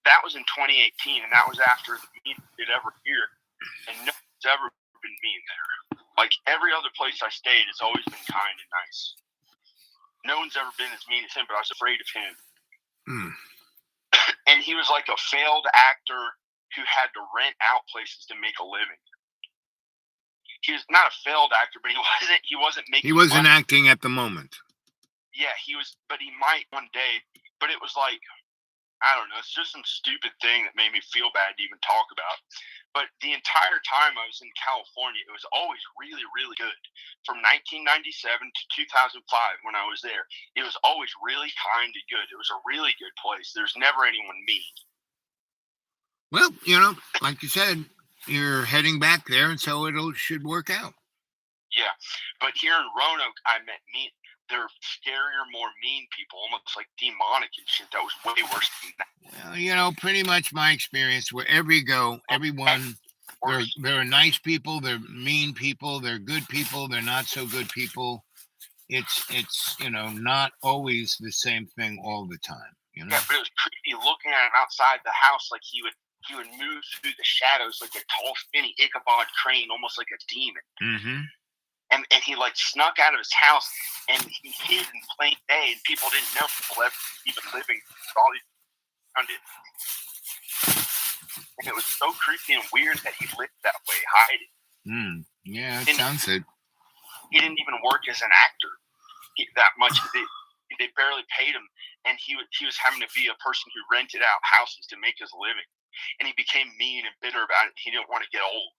that was in 2018, and that was after the mean did ever here, and no one's ever been mean there. Like every other place I stayed, it's always been kind and nice. No one's ever been as mean as him, but I was afraid of him. And he was like a failed actor who had to rent out places to make a living. He was not a failed actor, but he wasn't making. He wasn't money. acting at the moment. Yeah, he was, but he might one day. But it was like, I don't know. It's just some stupid thing that made me feel bad to even talk about. But the entire time I was in California, it was always really, really good. From 1997 to 2005, when I was there, it was always really kind and good. It was a really good place. There's never anyone mean. Well, like you said, you're heading back there, and so should work out. Yeah, but here in Roanoke, I met they're scarier, more mean people, almost like demonic and shit. That was way worse than that. Well, pretty much my experience. Wherever you go, everyone, they're nice people, they're mean people, they're good people, they're not so good people. It's not always the same thing all the time. Yeah, but it was creepy looking at him outside the house, like he would move through the shadows like a tall, skinny Ichabod Crane, almost like a demon. Mm-hmm. And he like snuck out of his house and he hid in plain day, and people didn't know people ever even living all these around it. And it was so creepy and weird that he lived that way, hiding. Yeah, it sounds it. He didn't even work as an actor that much. They barely paid him, and he was having to be a person who rented out houses to make his living. And he became mean and bitter about it. He didn't want to get old.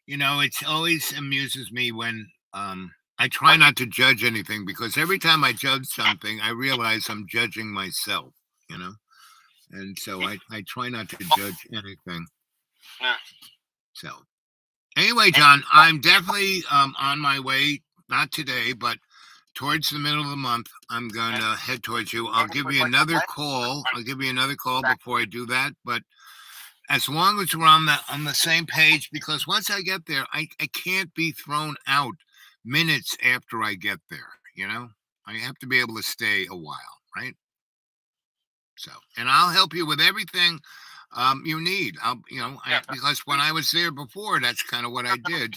It always amuses me when I try not to judge anything, because every time I judge something, I realize I'm judging myself, and so I try not to judge anything. Yeah. So anyway, John, I'm definitely on my way, not today, but towards the middle of the month. I'm going to head towards you. I'll give you another call. Before I do that, but as long as we're on the same page, because once I get there, I can't be thrown out minutes after I get there. I have to be able to stay a while, right? So, and I'll help you with everything you need. Because when I was there before, that's kind of what I did.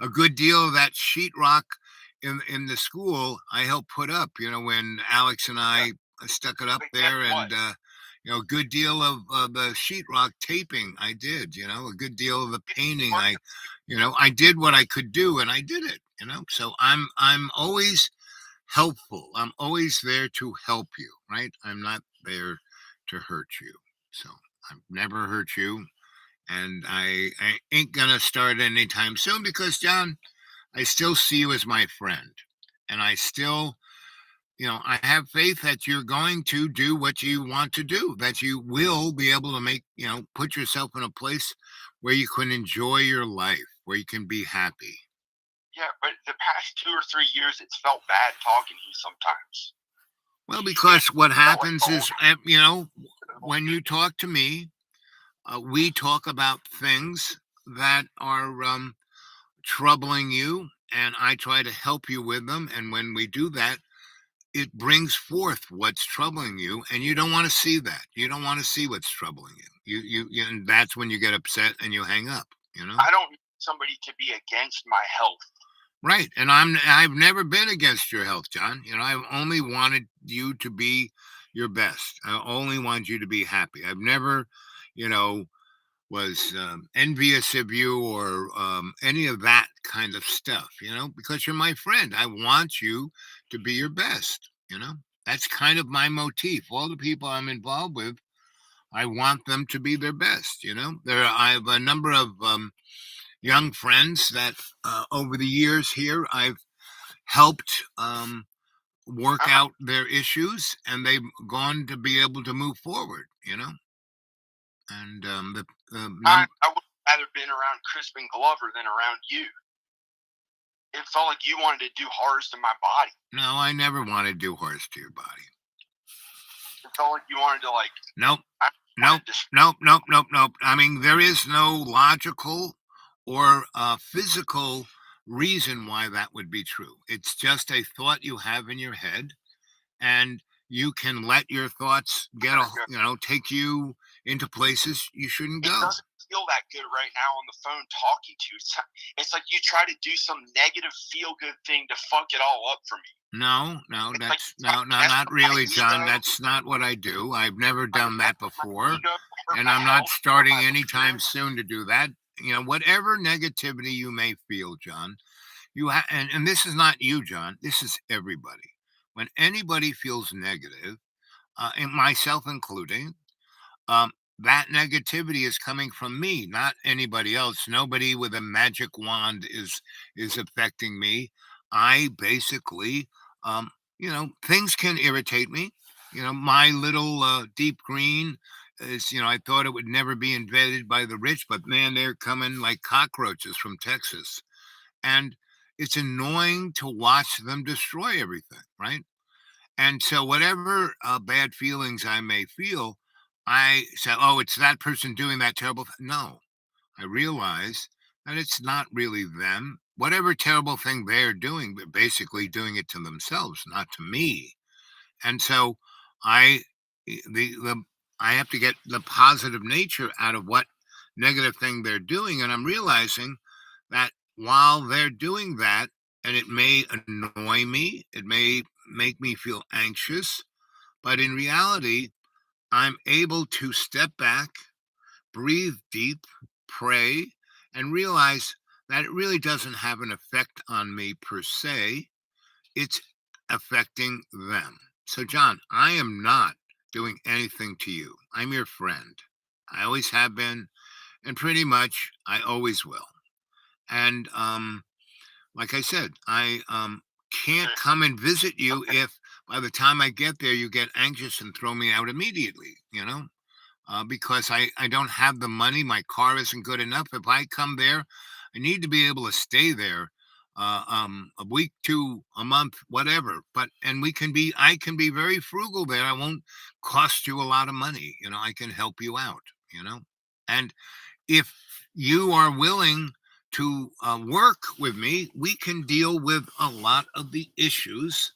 A good deal of that sheetrock in the school I helped put up. When Alex and I stuck it up there, and a good deal of the sheetrock taping I did, a good deal of the painting. I did what I could do, and I did it, so I'm always helpful. I'm always there to help you, right? I'm not there to hurt you. So I've never hurt you, and I ain't gonna start anytime soon, because John, I still see you as my friend, and I still I have faith that you're going to do what you want to do, that you will be able to make, put yourself in a place where you can enjoy your life, where you can be happy. Yeah, but the past 2 or 3 years, it's felt bad talking to you sometimes. Well, because what happens is, when you talk to me, we talk about things that are troubling you, and I try to help you with them. And when we do that, it brings forth what's troubling you, and you don't want to see that. You don't want to see what's troubling you. You and that's when you get upset and you hang up. I don't need somebody to be against my health. Right, and I've never been against your health, John. I've only wanted you to be your best. I only want you to be happy. I've never, was envious of you or any of that kind of stuff, because you're my friend. I want you to be your best, That's kind of my motif. All the people I'm involved with, I want them to be their best, I have a number of young friends that over the years here I've helped work out their issues, and they've gone to be able to move forward, And I would rather been around Crispin Glover than around you. It felt like you wanted to do horrors to my body. No, I never wanted to do horrors to your body. It felt like you wanted to Nope. I mean, there is no logical or physical reason why that would be true. It's just a thought you have in your head, and you can let your thoughts take you into places you shouldn't It go. doesn't feel that good right now on the phone talking to you. It's like you try to do some negative feel good thing to fuck it all up for me. No, It's like that's no, not really, John. That's not what I do. I've never done that before, and I'm not starting anytime soon to do that. Whatever negativity you may feel, John, and this is not you, John. This is everybody. When anybody feels negative, and myself including, um, that negativity is coming from me, not anybody else. Nobody with a magic wand is affecting me. I basically, things can irritate me. My little deep green is, I thought it would never be invaded by the rich, but man, they're coming like cockroaches from Texas, and it's annoying to watch them destroy everything, right? And so, whatever bad feelings I may feel, I say, "Oh, it's that person doing that terrible." No, I realize that it's not really them. Whatever terrible thing they're doing, they're basically doing it to themselves, not to me. And so, I the I have to get the positive nature out of what negative thing they're doing, and I'm realizing that while they're doing that, and it may annoy me, it may make me feel anxious, but in reality, I'm able to step back, breathe deep, pray, and realize that it really doesn't have an effect on me per se. It's affecting them. So, John, I am not doing anything to you. I'm your friend. I always have been, and pretty much I always will. And like I said, I can't come and visit you if by the time I get there you get anxious and throw me out immediately, because I don't have the money. My car isn't good enough. If I come there, I need to be able to stay there a week to a month, whatever. And I can be very frugal there. I won't cost you a lot of money. I can help you out, and if you are willing to work with me, we can deal with a lot of the issues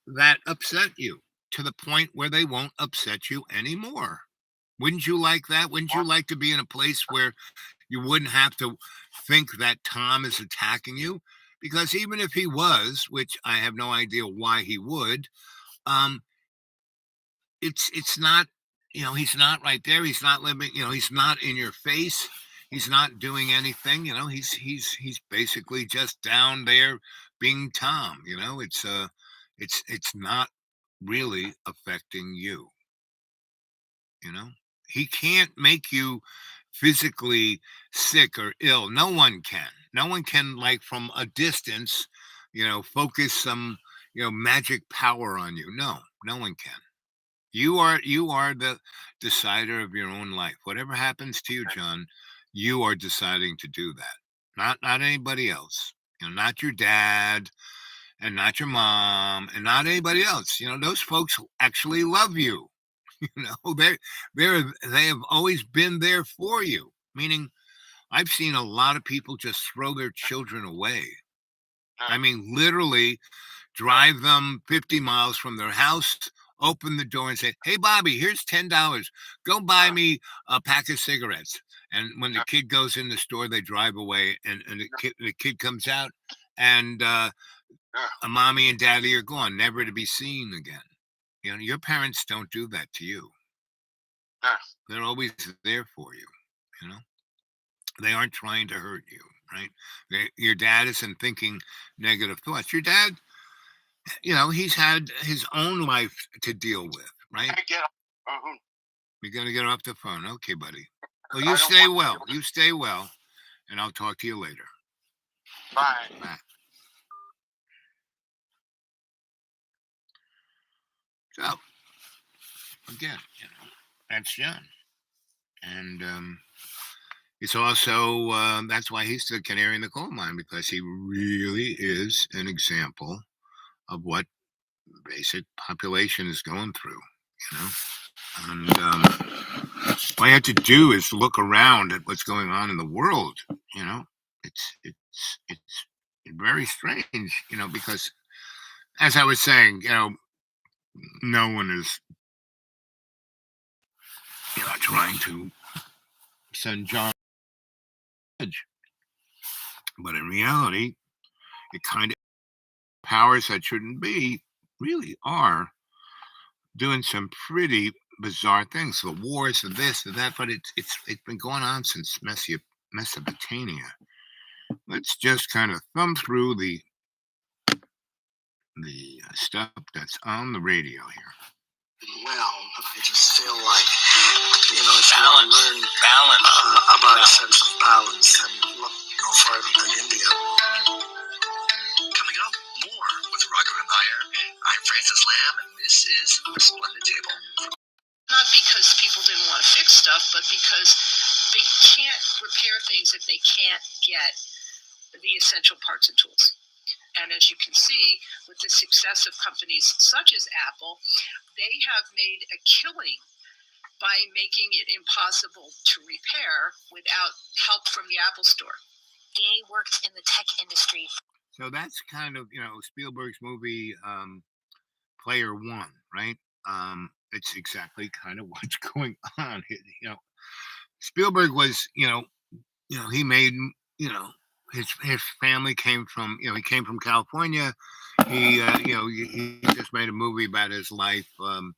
that upset you to the point where they won't upset you anymore. Wouldn't you like that? Wouldn't you like to be in a place where you wouldn't have to think that Tom is attacking you? Because even if he was, which I have no idea why he would, um, it's not, he's not right there. He's not living, he's not in your face. He's not doing anything. He's basically just down there being Tom. It's not really affecting you. He can't make you physically sick or ill. No one can like from a distance, focus some, magic power on you. No one can. You are the decider of your own life. Whatever happens to you, John, you are deciding to do that. Not anybody else. Not your dad and not your mom and not anybody else. Those folks actually love you. They have always been there for you. Meaning, I've seen a lot of people just throw their children away. I mean, literally drive them 50 miles from their house, open the door and say, "Hey, Bobby, here's $10. Go buy me a pack of cigarettes." And when the kid goes in the store, they drive away, and the kid comes out, and a mommy and daddy are gone, never to be seen again. Your parents don't do that to you. They're always there for you. They aren't trying to hurt you, right? Your dad isn't thinking negative thoughts. Your dad, he's had his own life to deal with, right? You're going to get off the phone. Okay, buddy. Well, you stay well. You stay well, and I'll talk to you later. Bye. Bye. So, again, that's John. And it's also, that's why he's the canary in the coal mine, because he really is an example of what the basic population is going through, And all you have to do is look around at what's going on in the world. It's very strange, because as I was saying, no one is, trying to send John edge. But in reality, it kind of powers that shouldn't be really are doing some pretty bizarre things. The wars, the this, the that, but it's been going on since Mesopotamia. Let's just kind of thumb through the stuff that's on the radio here. Well, but I just feel like, if you want to learn about a sense of balance, then look no farther than India. Coming up, more with Raghu and Iyer. I'm Francis Lamb, and this is The Splendid Table. Not because people didn't want to fix stuff, but because they can't repair things if they can't get the essential parts and tools. And as you can see, with the success of companies such as Apple, they have made a killing by making it impossible to repair without help from the Apple Store. They worked in the tech industry. So that's kind of, Spielberg's movie, Player One, right? It's exactly kind of what's going on. Spielberg was, he made, his family came from, he came from California. He just made a movie about his life, the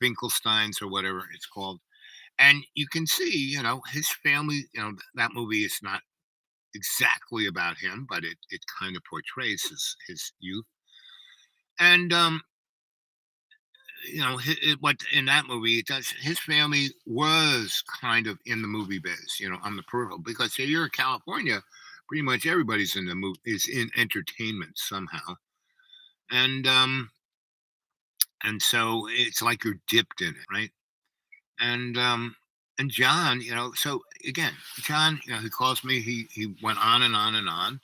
Finkelsteins or whatever it's called. And you can see, his family, that movie is not exactly about him, but it kind of portrays his youth. And, what in that movie it does, his family was kind of in the movie biz, on the peripheral, because you're in California, pretty much everybody's in the movie is in entertainment somehow. And so it's like you're dipped in it, right? And John, so again, John, he calls me, he went on and on and on,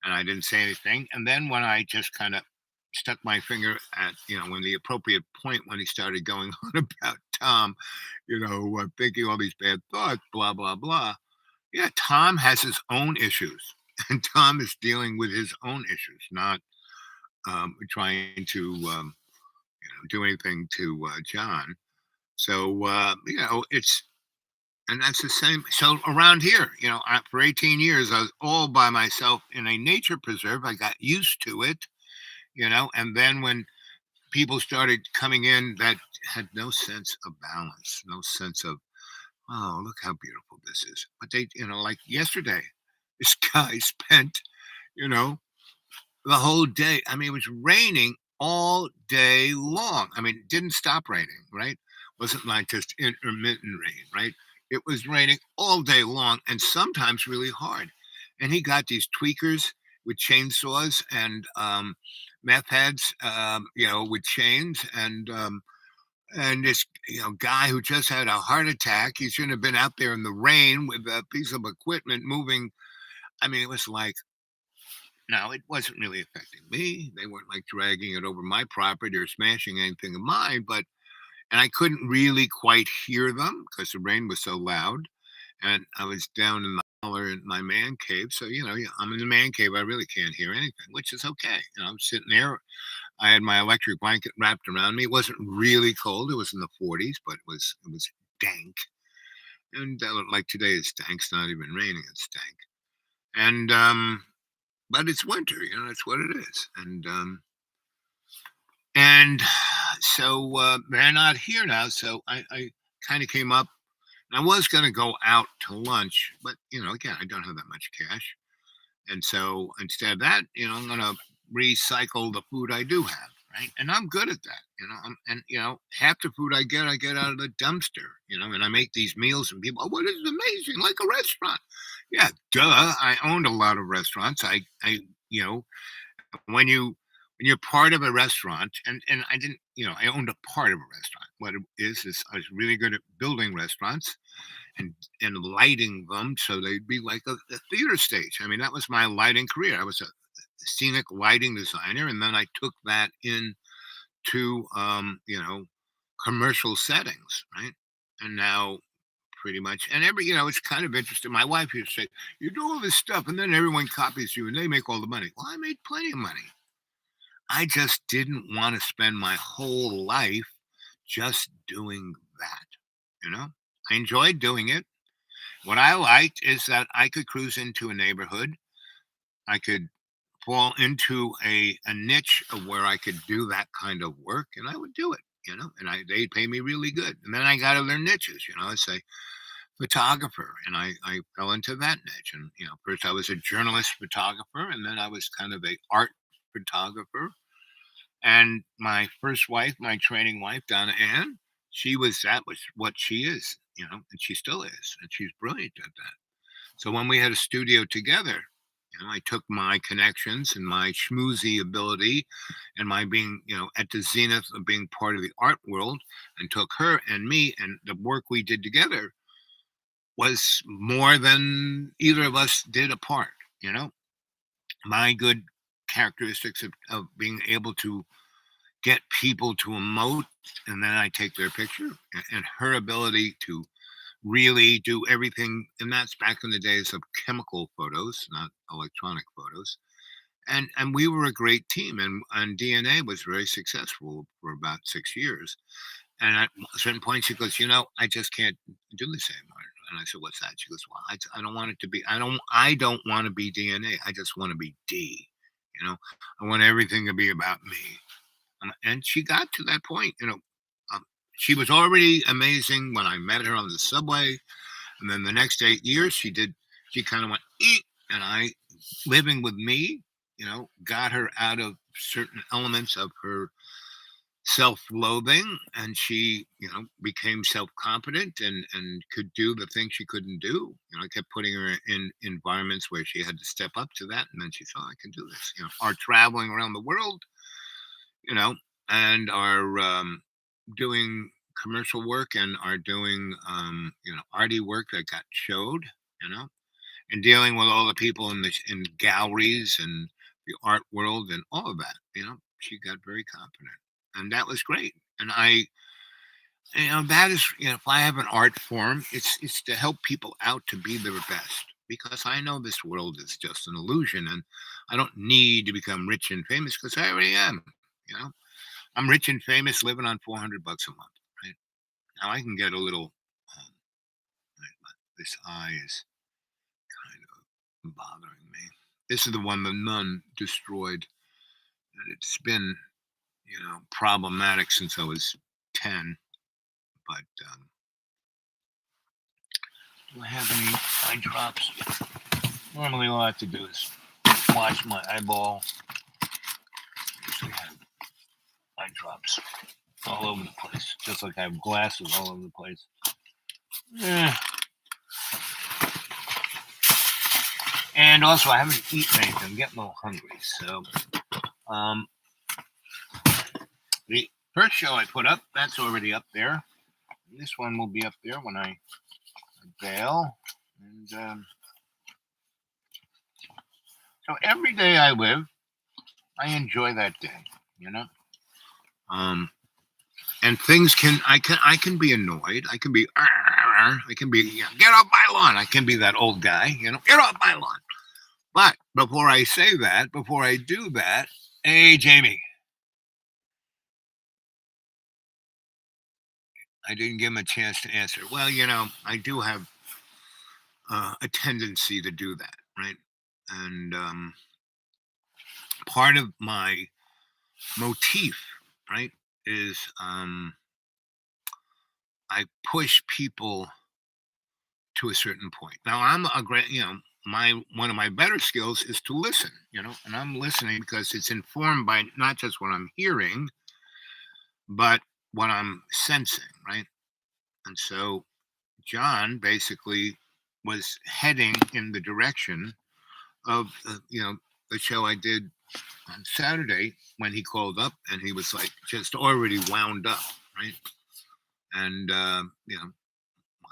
and I didn't say anything. And then when I just kind of stuck my finger at, when the appropriate point, when he started going on about Tom, thinking all these bad thoughts, blah, blah, blah. Yeah, Tom has his own issues, and Tom is dealing with his own issues, not trying to do anything to John. So it's, and that's the same. So around here, for 18 years, I was all by myself in a nature preserve. I got used to it, and then when people started coming in that had no sense of balance, no sense of, oh, look how beautiful this is. But they, like yesterday, this guy spent, the whole day. I mean, it was raining all day long. I mean, it didn't stop raining, right? Wasn't like just intermittent rain, right? It was raining all day long and sometimes really hard. And he got these tweakers with chainsaws and meth heads, with chains, and this guy who just had a heart attack. He shouldn't have been out there in the rain with a piece of equipment moving. I mean, it was like, now it wasn't really affecting me. They weren't like dragging it over my property or smashing anything of mine, and I couldn't really quite hear them because the rain was so loud. And I was down in the holler in my man cave. So, I'm in the man cave. I really can't hear anything, which is okay. I'm sitting there. I had my electric blanket wrapped around me. It wasn't really cold. It was in the 40s, but it was dank. And like today, it's dank. It's not even raining. It's dank. And, but it's winter, that's what it is. And so they're not here now. So I kind of came up. I was going to go out to lunch, but again, I don't have that much cash, and so instead of that, I'm going to recycle the food I do have, right? And I'm good at that, and half the food I get out of the dumpster, and I make these meals, and people, oh, what is amazing, like a restaurant? Yeah, duh. I owned a lot of restaurants. I when you're part of a restaurant, and I didn't, I owned a part of a restaurant. What it is I was really good at building restaurants and lighting them so they'd be like a theater stage. I mean, that was my lighting career. I was a scenic lighting designer, and then I took that into commercial settings, right? And now pretty much, and it's kind of interesting. My wife used to say, you do all this stuff and then everyone copies you and they make all the money. Well, I made plenty of money. I just didn't want to spend my whole life just doing that. You know, I enjoyed doing it. What I liked is that I could cruise into a neighborhood. I could fall into a niche of where I could do that kind of work, and I would do it. And they'd pay me really good. And then I got other niches. I say photographer, and I fell into that niche. And first I was a journalist photographer, and then I was kind of a art photographer. And my first wife, my training wife, Donna Ann, that was what she is, and she still is, and she's brilliant at that. So when we had a studio together, I took my connections and my schmoozy ability and my being, at the zenith of being part of the art world, and took her and me, and the work we did together was more than either of us did apart. My good characteristics of being able to get people to emote, and then I take their picture, and her ability to really do everything. And that's back in the days of chemical photos, not electronic photos. And we were a great team, and DNA was very successful for about 6 years. And at a certain point she goes, I just can't do this anymore. And I said, what's that? She goes, well, I don't want it to be, I don't want to be DNA. I just want to be D. I want everything to be about me. And she got to that point. She was already amazing when I met her on the subway. And then the next 8 years she kind of went, eat. And I, living with me, got her out of certain elements of her self-loathing, and she became self-confident and could do the things she couldn't do. I kept putting her in environments where she had to step up to that, and then she thought, I can do this. Our traveling around the world, and are doing commercial work, and are doing arty work that got showed, and dealing with all the people in galleries and the art world and all of that. She got very confident, and that was great. And I, that is, if I have an art form, it's to help people out to be their best, because I know this world is just an illusion, and I don't need to become rich and famous, because I already am. I'm rich and famous, living on $400 a month. Right now, I can get a little. This eye is kind of bothering me. This is the one the nun destroyed, and it's been, problematic since I was 10. But do I have any eye drops? Normally, all I have to do is wash my eyeball. Usually have eye drops all over the place, just like I have glasses all over the place. And also, I haven't eaten anything. I'm getting a little hungry. So, the first show I put up, that's already up there. This one will be up there when I bail. And so every day I live, I enjoy that day, and things I can be annoyed. I can be, get off my lawn. I can be that old guy, get off my lawn. But before I say that, before I do that, hey, Jamie. I didn't give him a chance to answer. Well, I do have a tendency to do that, right? And part of my motif, right, is I push people to a certain point. Now, I'm a great, one of my better skills is to listen, and I'm listening because it's informed by not just what I'm hearing, but what I'm sensing, right? And so John basically was heading in the direction of, the show I did on Saturday, when he called up, and he was like just already wound up, right? And,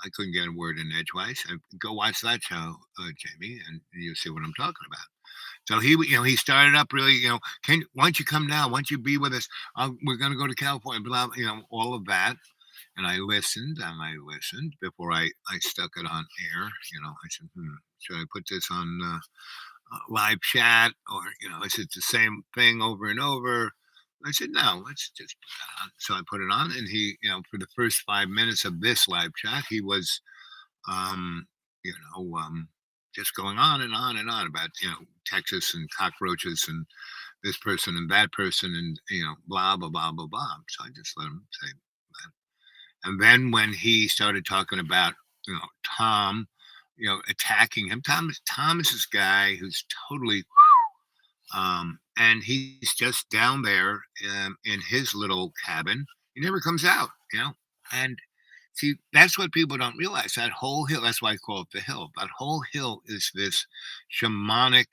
I couldn't get a word in edgewise. Go watch that show, Jamie, and you'll see what I'm talking about. So he started up really, why don't you come down? Why don't you be with us? We're going to go to California, blah, all of that. And I listened before I stuck it on air. I said, should I put this on live chat, or is it the same thing over and over? I said, no, let's just put that on. So I put it on, and he, for the first 5 minutes of this live chat, he was, um, you know, um, just going on and on and on about, Texas and cockroaches and this person and that person and, blah, blah, blah, blah, blah. So I just let him say that. And then when he started talking about, Tom, attacking him, Tom is this guy who's totally, and he's just down there in his little cabin. He never comes out, and see, that's what people don't realize. That whole hill, that's why I call it the hill. That whole hill is this shamanic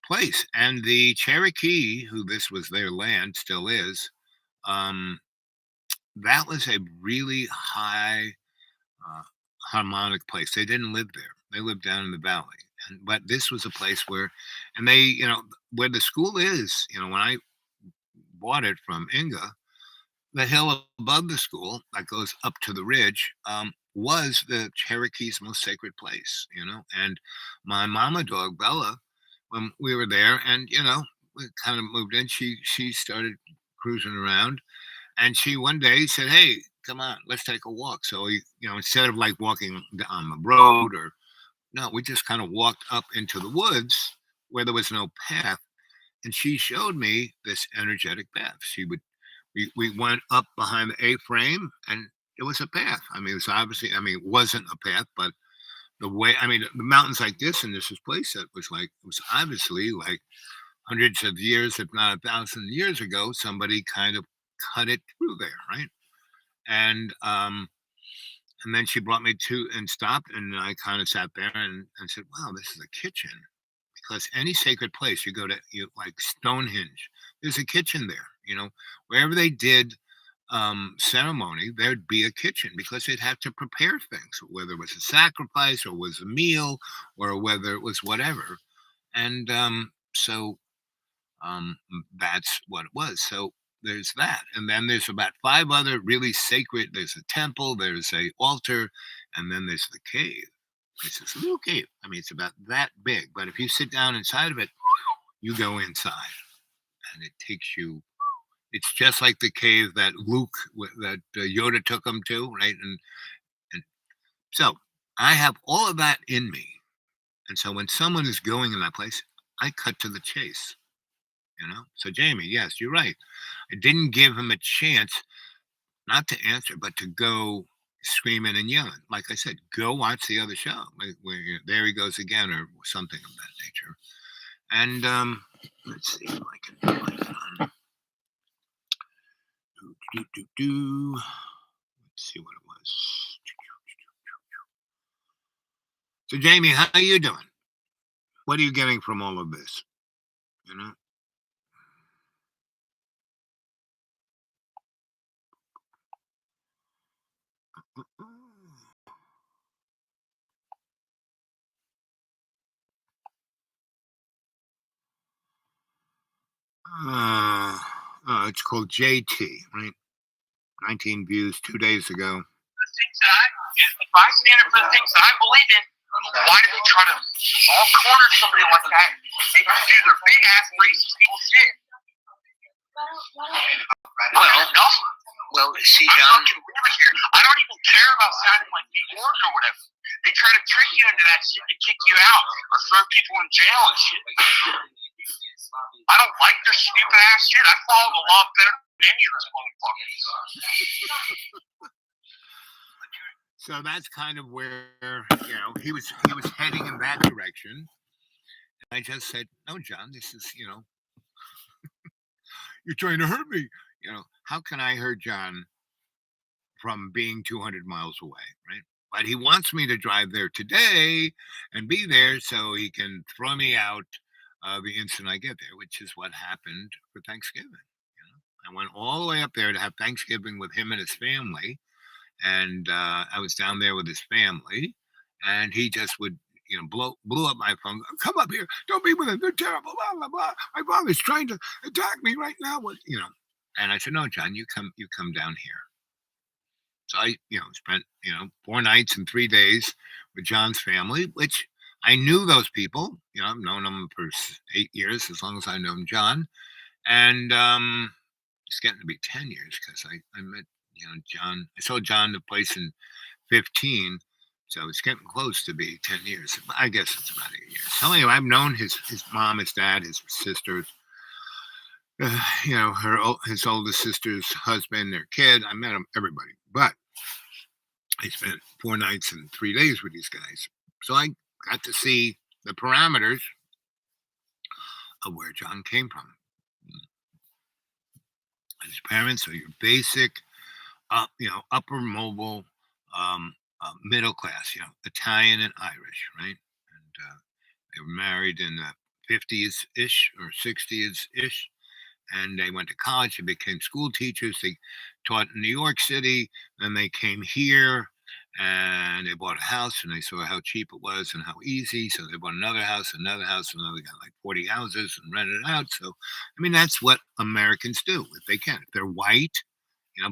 place. And the Cherokee, who this was their land, still is, um, that was a really high uh, harmonic place. They didn't live there. They lived down in the valley. But this was a place where, and they, where the school is, when I bought it from Inga, the hill above the school that goes up to the ridge was the Cherokee's most sacred place, And my mama dog, Bella, when we were there, and, we kind of moved in, she started cruising around, and she one day said, "Hey, come on, let's take a walk." So we, instead of like walking on the road, or no, we just kind of walked up into the woods where there was no path, and she showed me this energetic path. We went up behind the A-frame, and it was a path. I mean, it was obviously, it wasn't a path, but the way, the mountains like this, and this place that was like, it was obviously like hundreds of years, if not 1,000 years ago, somebody kind of cut it through there, right? And then she brought me to and stopped, and I kind of sat there and said, "Wow, this is a kitchen." Because any sacred place, you go to, like Stonehenge, there's a kitchen there. Wherever they did ceremony, there'd be a kitchen, because they'd have to prepare things, whether it was a sacrifice or was a meal or whether it was whatever. And so that's what it was. So there's that. And then there's about 5 other really sacred, there's a temple, there's a altar, and then there's the cave. It's this little cave. It's about that big. But if you sit down inside of it, you go inside, and it takes you. It's just like the cave that that Yoda took him to, right? And so I have all of that in me. And so when someone is going in that place, I cut to the chase. So Jamie, yes, you're right. I didn't give him a chance not to answer, but to go screaming and yelling. Like I said, go watch the other show. There he goes again, or something of that nature. And let's see if I can find it on. Let's see what it was. So Jamie, how are you doing? What are you getting from all of this? It's called JT, right? 19 views 2 days ago. If I stand up for the things that I believe in, why do they try to all corner somebody like that? They do their big ass racist bullshit. Well, see, John, I don't even care about sounding like New York or whatever. They try to trick you into that shit to kick you out or throw people in jail and shit. I don't like their stupid ass shit. I follow the law better than any of those motherfuckers. So that's kind of where he was heading in that direction. And I just said, "No, John, this is you're trying to hurt me. How can I hurt John from being 200 miles away, right? But he wants me to drive there today and be there so he can throw me out the instant I get there," which is what happened for Thanksgiving. I went all the way up there to have Thanksgiving with him and his family, and I was down there with his family, and he just would blew up my phone. "Come up here! Don't be with them. They're terrible. Blah blah blah. My father's trying to attack me right now." And I said, "No, John, you come down here." So I spent 4 nights and 3 days with John's family, which I knew those people. I've known them for 8 years, as long as I've known John, and it's getting to be 10 years because I met John. I saw John the place in 15. So it's getting close to be 10 years. I guess it's about 8 years. So anyway, I've known his mom, his dad, his sisters, his oldest sister's husband, their kid. I met them, everybody. But I spent 4 nights and 3 days with these guys. So I got to see the parameters of where John came from. His parents are your basic, upper mobile, middle class, Italian and Irish, right? And they were married in the 50s ish or 60s ish. And they went to college. They became school teachers. They taught in New York City. Then they came here and they bought a house and they saw how cheap it was and how easy. So they bought another house, and now they got like 40 houses and rented it out. So, I mean, that's what Americans do if they can. If they're white,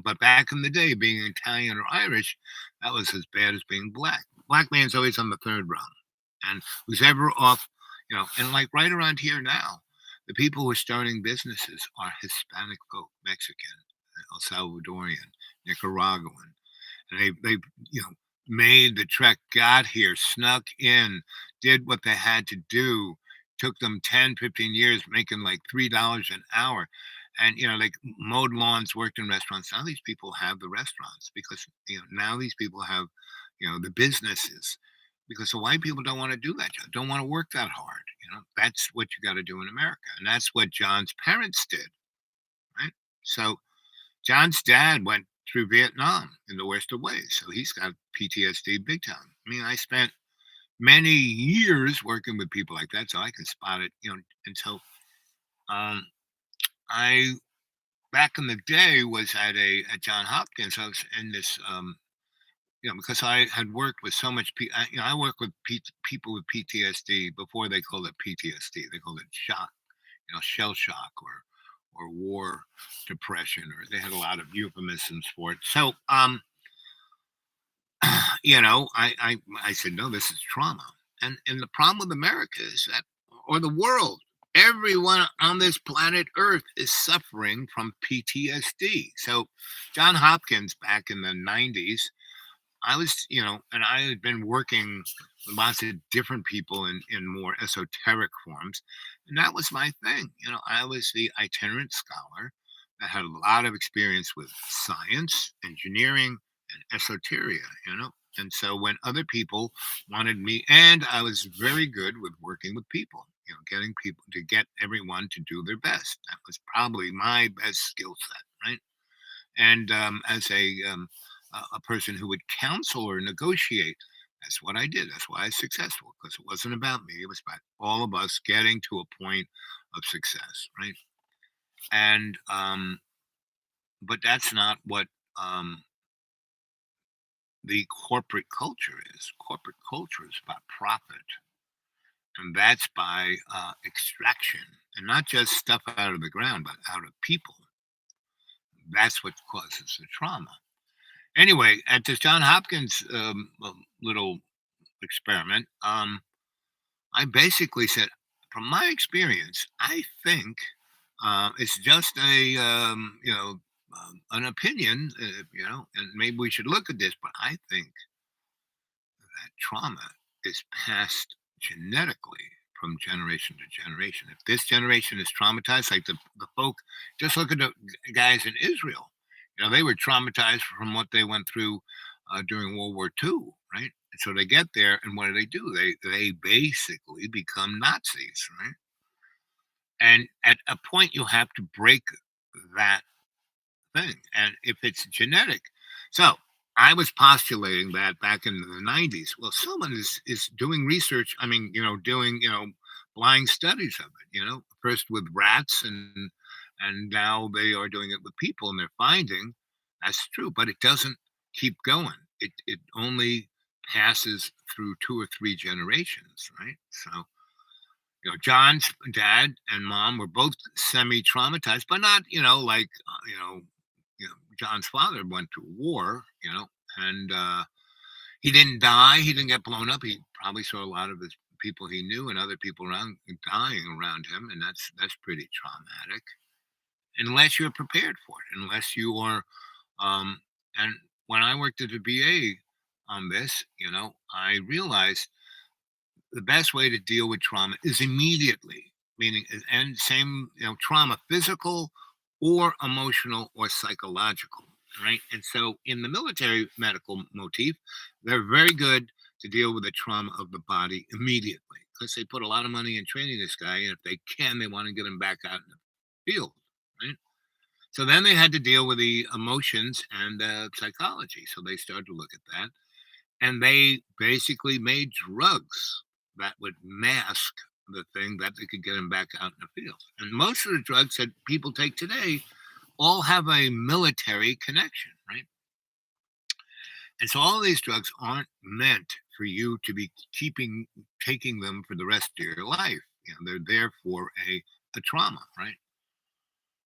but back in the day, being Italian or Irish, that was as bad as being black. Black man's always on the third rung. And who's ever off, and like right around here now, the people who are starting businesses are Hispanic folk, Mexican, El Salvadorian, Nicaraguan. And they've made the trek, got here, snuck in, did what they had to do. Took them 10, 15 years, making like $3 an hour. And, like mowed lawns, worked in restaurants. Now these people have the restaurants because, now these people have, the businesses because the white people don't want to do that job, don't want to work that hard. That's what you got to do in America. And that's what John's parents did, right? So John's dad went through Vietnam in the worst of ways. So he's got PTSD big time. I mean, I spent many years working with people like that, so I can spot it, and so I back in the day was at John Hopkins. I was in this because I had worked with so much I work with people with PTSD before they called it PTSD. They called it shock, shell shock or war depression, or they had a lot of euphemisms for it. So I said, no, this is trauma. And the problem with America is that, or the world, everyone on this planet Earth is suffering from PTSD. So John Hopkins back in the 90s, I was, and I had been working with lots of different people in more esoteric forms. And that was my thing. I was the itinerant scholar that had a lot of experience with science, engineering, and esoteria, And so when other people wanted me, and I was very good with working with people, getting people to get everyone to do their best. That was probably my best skill set, right? And as a person who would counsel or negotiate, that's what I did. That's why I was successful, because it wasn't about me. It was about all of us getting to a point of success, right? And but that's not what the corporate culture is. Corporate culture is about profit, and that's by extraction, and not just stuff out of the ground, but out of people. That's what causes the trauma. Anyway, at this John Hopkins little experiment, I basically said, from my experience, I think it's just an opinion, and maybe we should look at this, but I think that trauma is passed genetically from generation to generation. If this generation is traumatized, like the folk, just look at the guys in Israel. They were traumatized from what they went through during World War II, right? And so they get there, and what do? They basically become Nazis, right? And at a point, you have to break that thing. And if it's genetic, so I was postulating that back in the 90s. Well, someone is doing research. I mean, doing blind studies of it. First with rats, and now they are doing it with people, and they're finding that's true, but it doesn't keep going. It only passes through 2 or 3 generations, right? So, John's dad and mom were both semi-traumatized, but not, like, John's father went to war, and he didn't die. He didn't get blown up. He probably saw a lot of his people he knew and other people around dying around him, and that's pretty traumatic. Unless you're prepared for it, unless you are, um, and when I worked at the VA on this, I realized the best way to deal with trauma is immediately, meaning, and same, trauma, physical or emotional or psychological, right? And so in the military medical motif, they're very good to deal with the trauma of the body immediately because they put a lot of money in training this guy. And if they can, they want to get him back out in the field, right? So then they had to deal with the emotions and psychology. So they started to look at that. And they basically made drugs that would mask the thing that they could get him back out in the field. And most of the drugs that people take today all have a military connection, right? And so all of these drugs aren't meant for you to be taking them for the rest of your life. They're there for a trauma, right?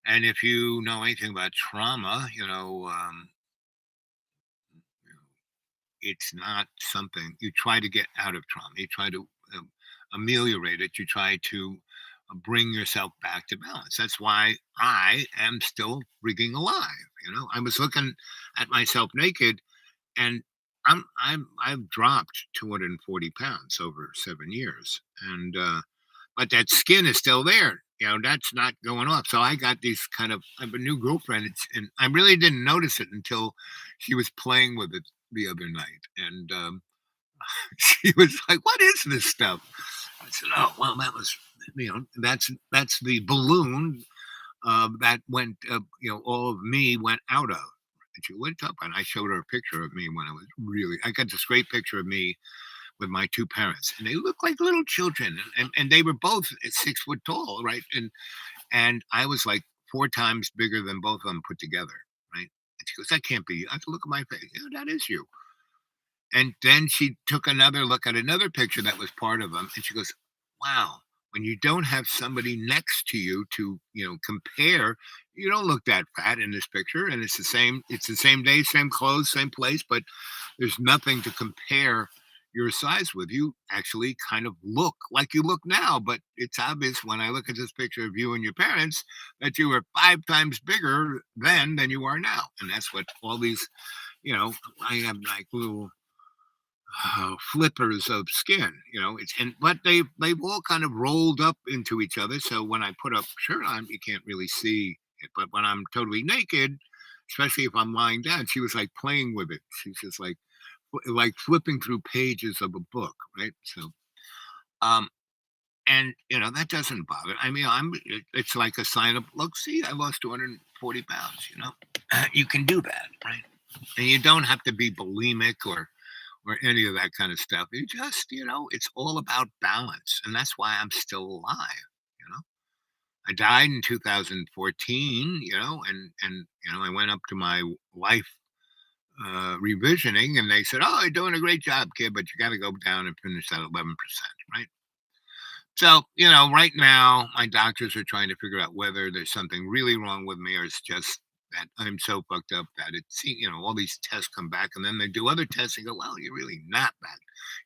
And if you know anything about trauma, it's not something you try to get out of trauma. You try to ameliorate it. You try to bring yourself back to balance. That's why I am still freaking alive. I was looking at myself naked, and I've dropped 240 pounds over 7 years, and but that skin is still there. That's not going off. So I got these I have a new girlfriend, and I really didn't notice it until she was playing with it the other night, and she was like, "What is this stuff?" I said, "Oh, well, that was, that's the balloon that went, all of me went out of." And she went up, and I showed her a picture of me when I got this great picture of me with my two parents, and they looked like little children, and they were both 6 foot tall, right? And I was like 4 times bigger than both of them put together, right? And she goes, "That can't be you." I said, "Look at my face." "Yeah, that is you." And then she took another look at another picture that was part of them, and she goes, "Wow, when you don't have somebody next to you to, compare, you don't look that fat in this picture, and it's the same day, same clothes, same place, but there's nothing to compare your size with. You actually kind of look like you look now, but it's obvious when I look at this picture of you and your parents that you were 5 times bigger then than you are now." And that's what all these, I have like little flippers of skin, but they've all kind of rolled up into each other. So when I put a shirt on, you can't really see it. But when I'm totally naked, especially if I'm lying down, she was like playing with it. She's just like flipping through pages of a book, right? So, um, and that doesn't bother. I mean, it's like a sign of, look, see, I lost 240 pounds. You can do that, right? And you don't have to be bulimic or any of that kind of stuff. You just, it's all about balance. And that's why I'm still alive, you know. I died in 2014, and I went up to my life revisioning, and they said, "Oh, you're doing a great job, kid, but you got to go down and finish that 11%," right? So, right now, my doctors are trying to figure out whether there's something really wrong with me or it's just that I'm so fucked up that all these tests come back and then they do other tests and go, "Well, you're really not that.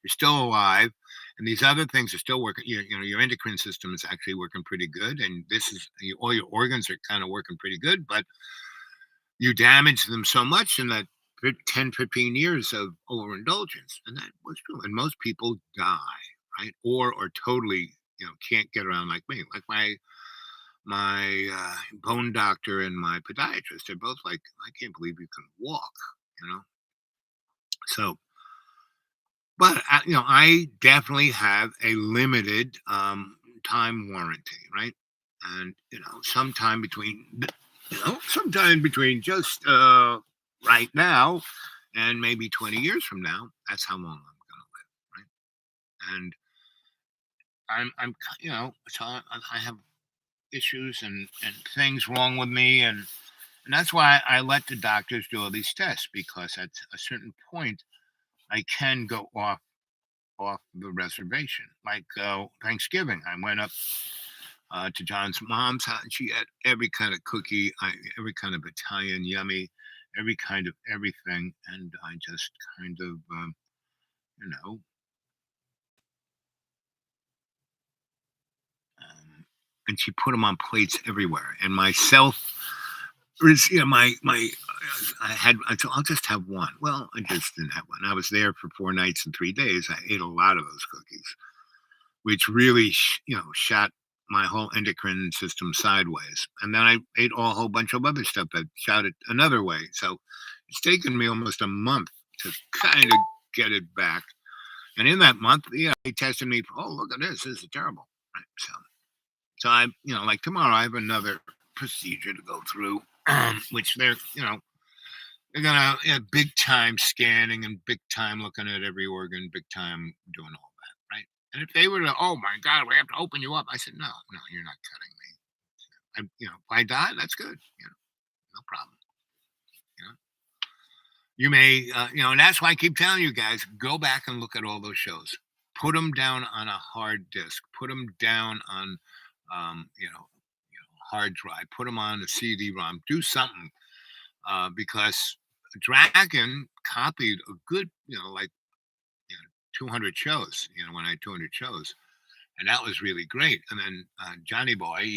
You're still alive. And these other things are still working. Your endocrine system is actually working pretty good. And all your organs are kind of working pretty good, but you damage them so much in that 10, 15 years of overindulgence." And that was true. And most people die, right? Or totally, can't get around like me. Like my bone doctor and my podiatrist, they're both like, "I can't believe you can walk," you know? So, but I definitely have a limited time warranty, right? And, sometime between just right now and maybe 20 years from now, that's how long I'm going to live, right? And so I have issues and things wrong with me, and that's why I let the doctors do all these tests, because at a certain point I can go off the reservation. Like Thanksgiving, I went up to John's mom's house, and she had every kind of cookie, every kind of Italian yummy, every kind of everything, and I just kind of you know and she put them on plates everywhere. And myself, my I said, I'll just have one. Well, I just didn't have one. I was there for 4 nights and 3 days. I ate a lot of those cookies, which really, shot my whole endocrine system sideways. And then I ate a whole bunch of other stuff that shot it another way. So it's taken me almost a month to kind of get it back. And in that month, they tested me. Oh, look at this. This is terrible. Right? So I, like tomorrow, I have another procedure to go through, which they're gonna big time scanning and big time looking at every organ, big time doing all that, right? And if they were to, oh my God, we have to open you up, I said, no, you're not cutting me. If I die, that's good. No problem. You may, and that's why I keep telling you guys, go back and look at all those shows. Put them down on a hard disk. Put them down on, hard drive. Put them on a CD-ROM. Do something, because Dragon copied a good, 200 shows. When I had 200 shows, and that was really great. And then Johnny Boy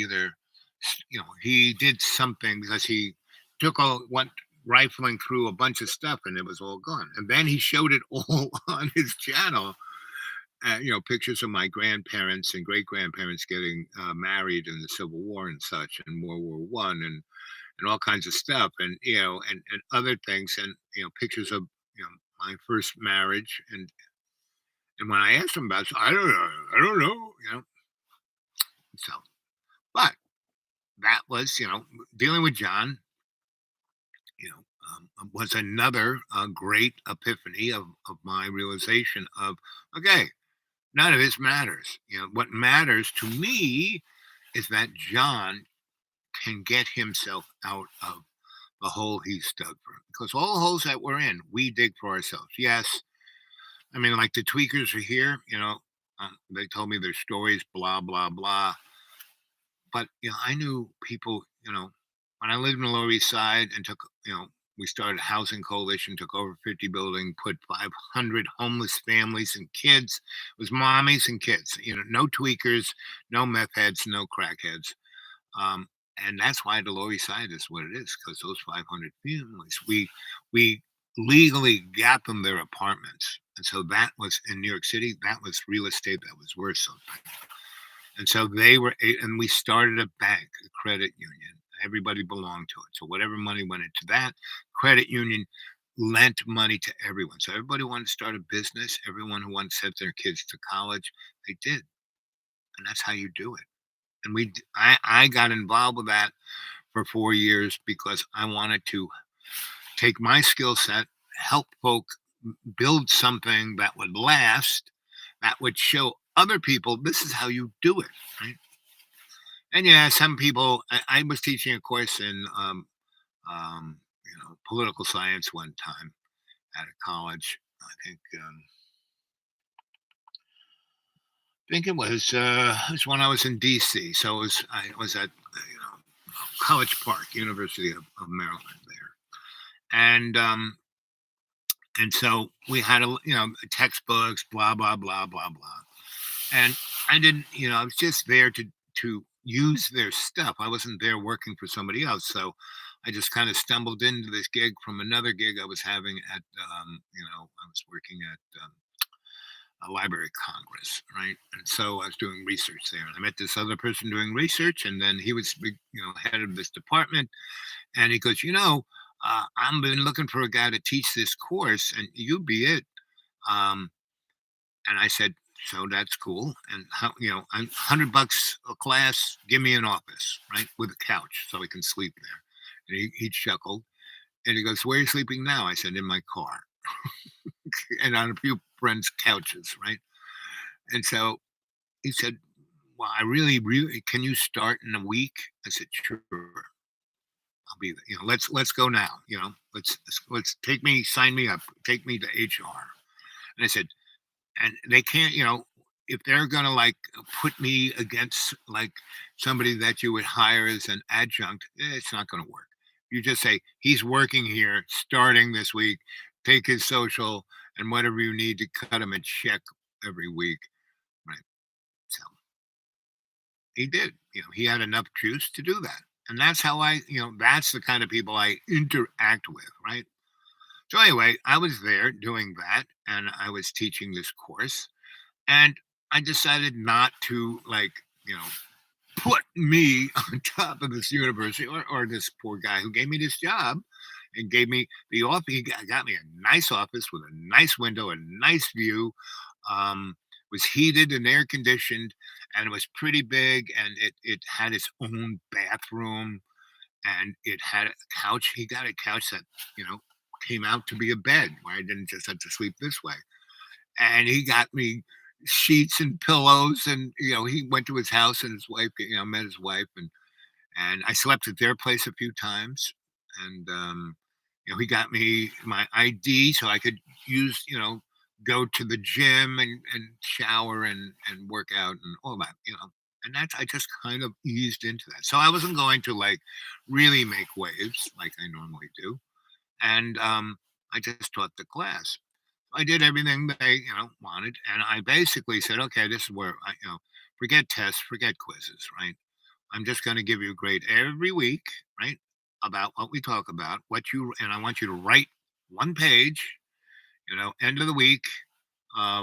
he did something because he went rifling through a bunch of stuff and it was all gone. And then he showed it all on his channel. Pictures of my grandparents and great grandparents getting married in the Civil War and such, and World War One, and all kinds of stuff, and and other things, and pictures of my first marriage, and when I asked him about it, I don't know, So, but that was dealing with John. Was another great epiphany of my realization of, okay, none of this matters. What matters to me is that John can get himself out of the hole he's dug for. Because all the holes that we're in, we dig for ourselves. Yes, I mean, like the tweakers are here. They told me their stories, blah blah blah. But I knew people. When I lived in the Lower East Side and took, we started a housing coalition, took over 50 buildings, put 500 homeless families and kids. It was mommies and kids. No tweakers, no meth heads, no crackheads. And that's why the Lower East Side is what it is, because those 500 families, we legally got them their apartments. And so that was in New York City, that was real estate that was worth something. And so and we started a bank, a credit union. Everybody belonged to it. So whatever money went into that credit union lent money to everyone. So everybody wanted to start a business. Everyone who wanted to send their kids to college, they did. And that's how you do it. And I got involved with that for 4 years because I wanted to take my skill set, help folk build something that would last, that would show other people this is how you do it, right? And some people. I was teaching a course in political science one time at a college. I think it was when I was in D.C. So I was at College Park, University of Maryland there, and so we had textbooks, blah blah blah blah blah, and I didn't, I was just there to use their stuff. I wasn't there working for somebody else, so I just kind of stumbled into this gig from another gig I was having at, I was working at a Library of Congress, right? And so I was doing research there, and I met this other person doing research, and then he was, head of this department, and he goes, I've been looking for a guy to teach this course, and you be it. And I said, so that's cool. And how, I'm $100 a class. Give me an office, right, with a couch so I can sleep there. And he chuckled, and he goes, "Where are you sleeping now?" I said, "In my car, and on a few friends' couches, right?" And so he said, "Well, I really, can you start in a week?" I said, "Sure, I'll be there. Let's go now. Let's sign me up, take me to HR." And I said, and they can't, if they're going to like put me against like somebody that you would hire as an adjunct, it's not going to work. You just say, he's working here starting this week, take his social and whatever you need to cut him a check every week. Right. So he did. He had enough juice to do that. And that's how that's the kind of people I interact with, right? So anyway, I was there doing that and I was teaching this course and I decided not to you know, put me on top of this university or this poor guy who gave me this job and gave me the office. He got me a nice office with a nice window, a nice view. Was heated and air conditioned, and it was pretty big, and it had its own bathroom, and it had a couch. He got a couch that came out to be a bed, where I didn't just have to sleep this way. And he got me sheets and pillows, and he went to his house and his wife, met his wife, and I slept at their place a few times, and he got me my ID so I could use go to the gym and shower and work out and all that, and that's I just kind of eased into that. So I wasn't going to really make waves like I normally do, and I just taught the class. I did everything they, wanted, and I basically said, "Okay, this is where forget tests, forget quizzes, right? I'm just going to give you a grade every week, right, about what we talk about, and I want you to write one page, end of the week,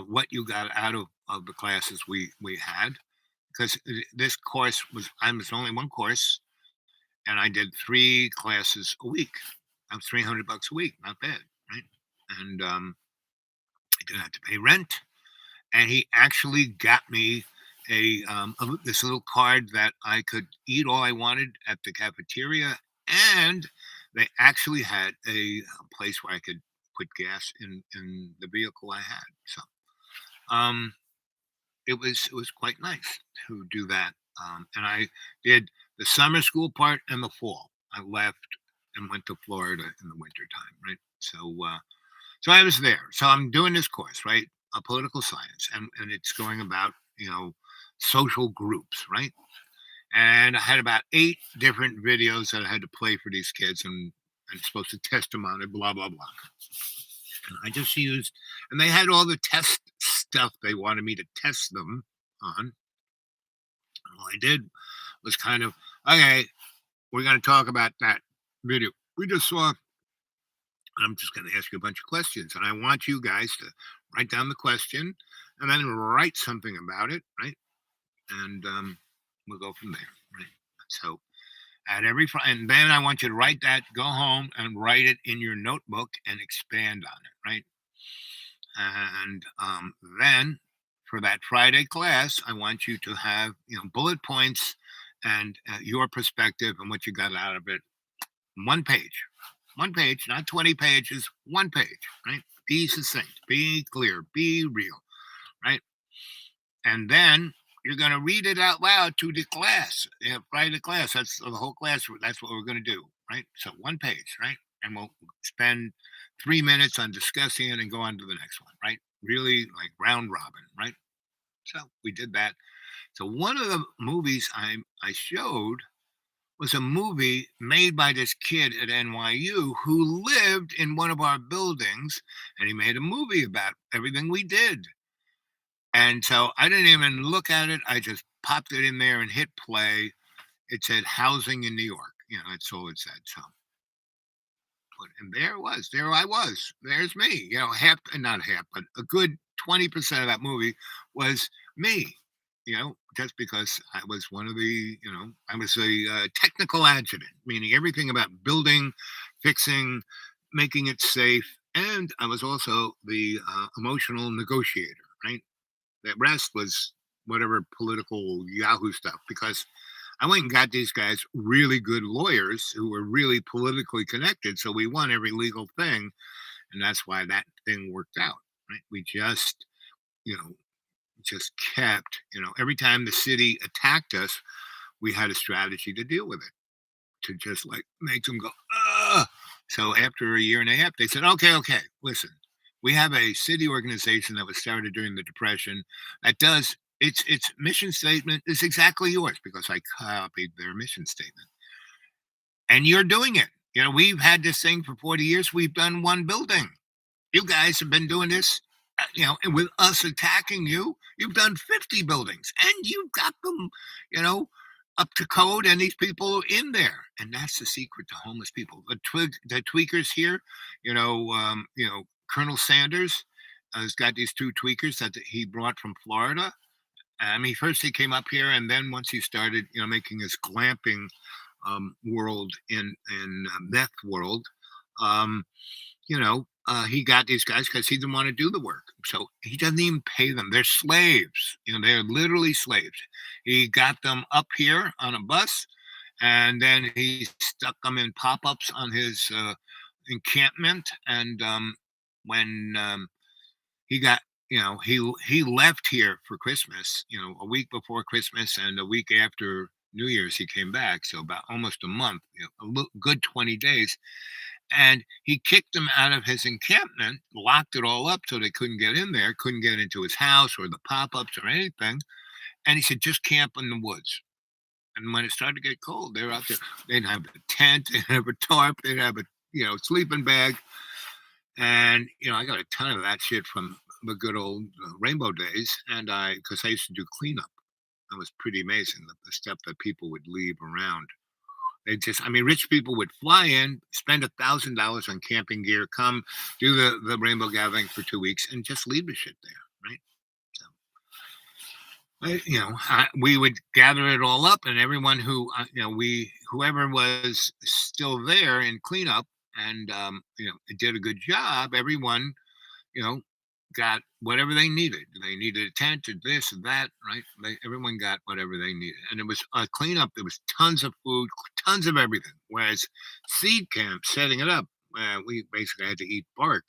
what you got out of the classes we had, because this course I was only one course, and I did 3 classes a week. That was $300 a week, not bad, right? And I didn't have to pay rent. And he actually got me this little card that I could eat all I wanted at the cafeteria, and they actually had a place where I could put gas in the vehicle I had. So it was quite nice to do that. And I did the summer school part and the fall. I left and went to Florida in the wintertime, right? So I was there. So I'm doing this course, right? Political science, and it's going about social groups, right? And I had about 8 different videos that I had to play for these kids, and I'm supposed to test them on it, blah blah blah. And I just used, and they had all the test stuff they wanted me to test them on. All I did was kind of, okay, we're going to talk about that video we just saw. I'm just going to ask you a bunch of questions, and I want you guys to write down the question and then write something about it, right? And we'll go from there, right? So at every and then I want you to write that, go home and write it in your notebook and expand on it, right? And then for that Friday class, I want you to have bullet points and your perspective and what you got out of it. One page, not 20 pages, one page, right? Be succinct, be clear, be real, right? And then you're going to read it out loud to the class. Friday class, that's the whole class. That's what we're going to do, right? So one page, right? And we'll spend 3 minutes on discussing it and go on to the next one, right? Really like round robin, right? So we did that. So one of the movies I showed was a movie made by this kid at NYU who lived in one of our buildings, and he made a movie about everything we did. And so I didn't even look at it. I just popped it in there and hit play. It said housing in New York. That's all it said. So, and there it was. There I was. There's me. Not half, but a good 20% of that movie was me. Just because I was one of the, I was a technical adjutant, meaning everything about building, fixing, making it safe. And I was also the emotional negotiator, right? The rest was whatever political Yahoo stuff, because I went and got these guys really good lawyers who were really politically connected. So we won every legal thing. And that's why that thing worked out, right? We just kept, every time the city attacked us, we had a strategy to deal with it, to just make them go, ugh. So after a year and a half, they said, okay, listen, we have a city organization that was started during the Depression that does its mission statement is exactly yours, because I copied their mission statement. And you're doing it. We've had this thing for 40 years. We've done one building. You guys have been doing this and with us attacking you, you've done 50 buildings and you've got them, up to code, and these people are in there. And that's the secret to homeless people. The tweakers here, Colonel Sanders has got these 2 tweakers that he brought from Florida. I mean, first he came up here, and then once he started, making his glamping world in meth world, he got these guys because he didn't want to do the work. So he doesn't even pay them. They're slaves. They're literally slaves. He got them up here on a bus, and then he stuck them in pop-ups on his encampment. And when he got, he left here for Christmas, a week before Christmas, and a week after New Year's he came back. So about almost a month, good 20 days. And he kicked them out of his encampment, locked it all up so they couldn't get in there, couldn't get into his house or the pop-ups or anything. And he said, just camp in the woods. And when it started to get cold, they were out there. They'd have a tent, they'd have a tarp, they'd have a, sleeping bag. And, I got a ton of that shit from the good old Rainbow days. And because I used to do cleanup. That was pretty amazing, the stuff that people would leave around. Rich people would fly in, spend $1,000 on camping gear, come do the rainbow gathering for 2 weeks, and just leave the shit there, right? So, we would gather it all up, and everyone who, whoever was still there in cleanup and, did a good job, everyone, got whatever they needed. They needed a tent or this or that, right? Everyone got whatever they needed. And it was a cleanup. There was tons of food, tons of everything. Whereas seed camp, setting it up, we basically had to eat bark.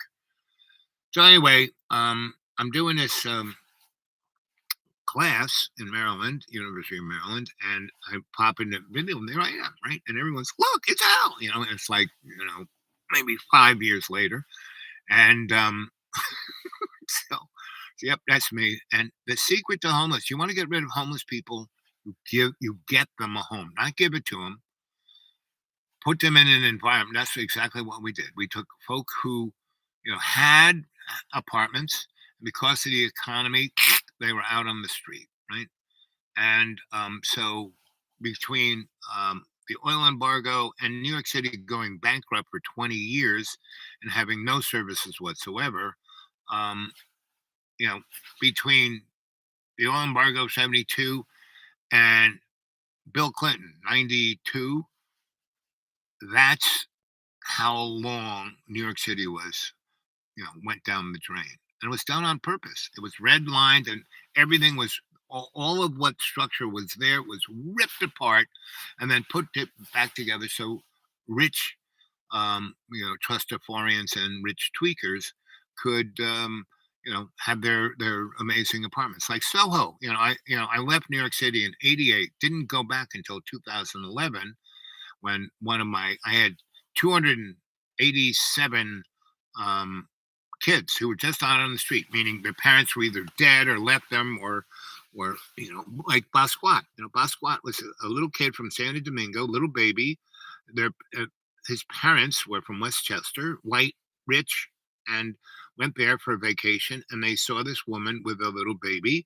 So anyway, I'm doing this class in Maryland, University of Maryland, and I pop in the video, and there I am, right? And everyone's, look, it's Al, and it's like, maybe 5 years later. And so, yep, that's me. And the secret to homeless, you want to get rid of homeless people, you get them a home, not give it to them. Put them in an environment. That's exactly what we did. We took folk who, had apartments, and because of the economy, they were out on the street, right? And so between the oil embargo and New York City going bankrupt for 20 years and having no services whatsoever, between the oil embargo 72 and Bill Clinton 92, that's how long New York City was, went down the drain. And it was done on purpose. It was redlined, and everything was, all of what structure was there was ripped apart and then put it back together so rich, trustafarians and rich tweakers could, have their amazing apartments. Like Soho, I left New York City in '88, didn't go back until 2011 when I had 287 kids who were just out on the street, meaning their parents were either dead or left them, or like Basquiat. Basquiat was a little kid from Santo Domingo, little baby. His parents were from Westchester, white, rich, and went there for a vacation, and they saw this woman with a little baby,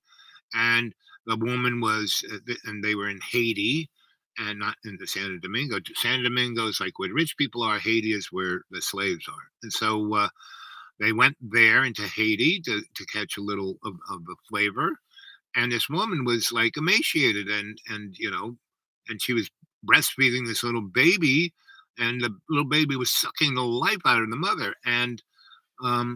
and the woman was, and they were in Haiti, and not in the Santo Domingo. Santo Domingo is like where rich people are. Haiti is where the slaves are. And so they went there into Haiti to catch a little of the flavor. And this woman was like emaciated, and she was breastfeeding this little baby, and the little baby was sucking the life out of the mother. And I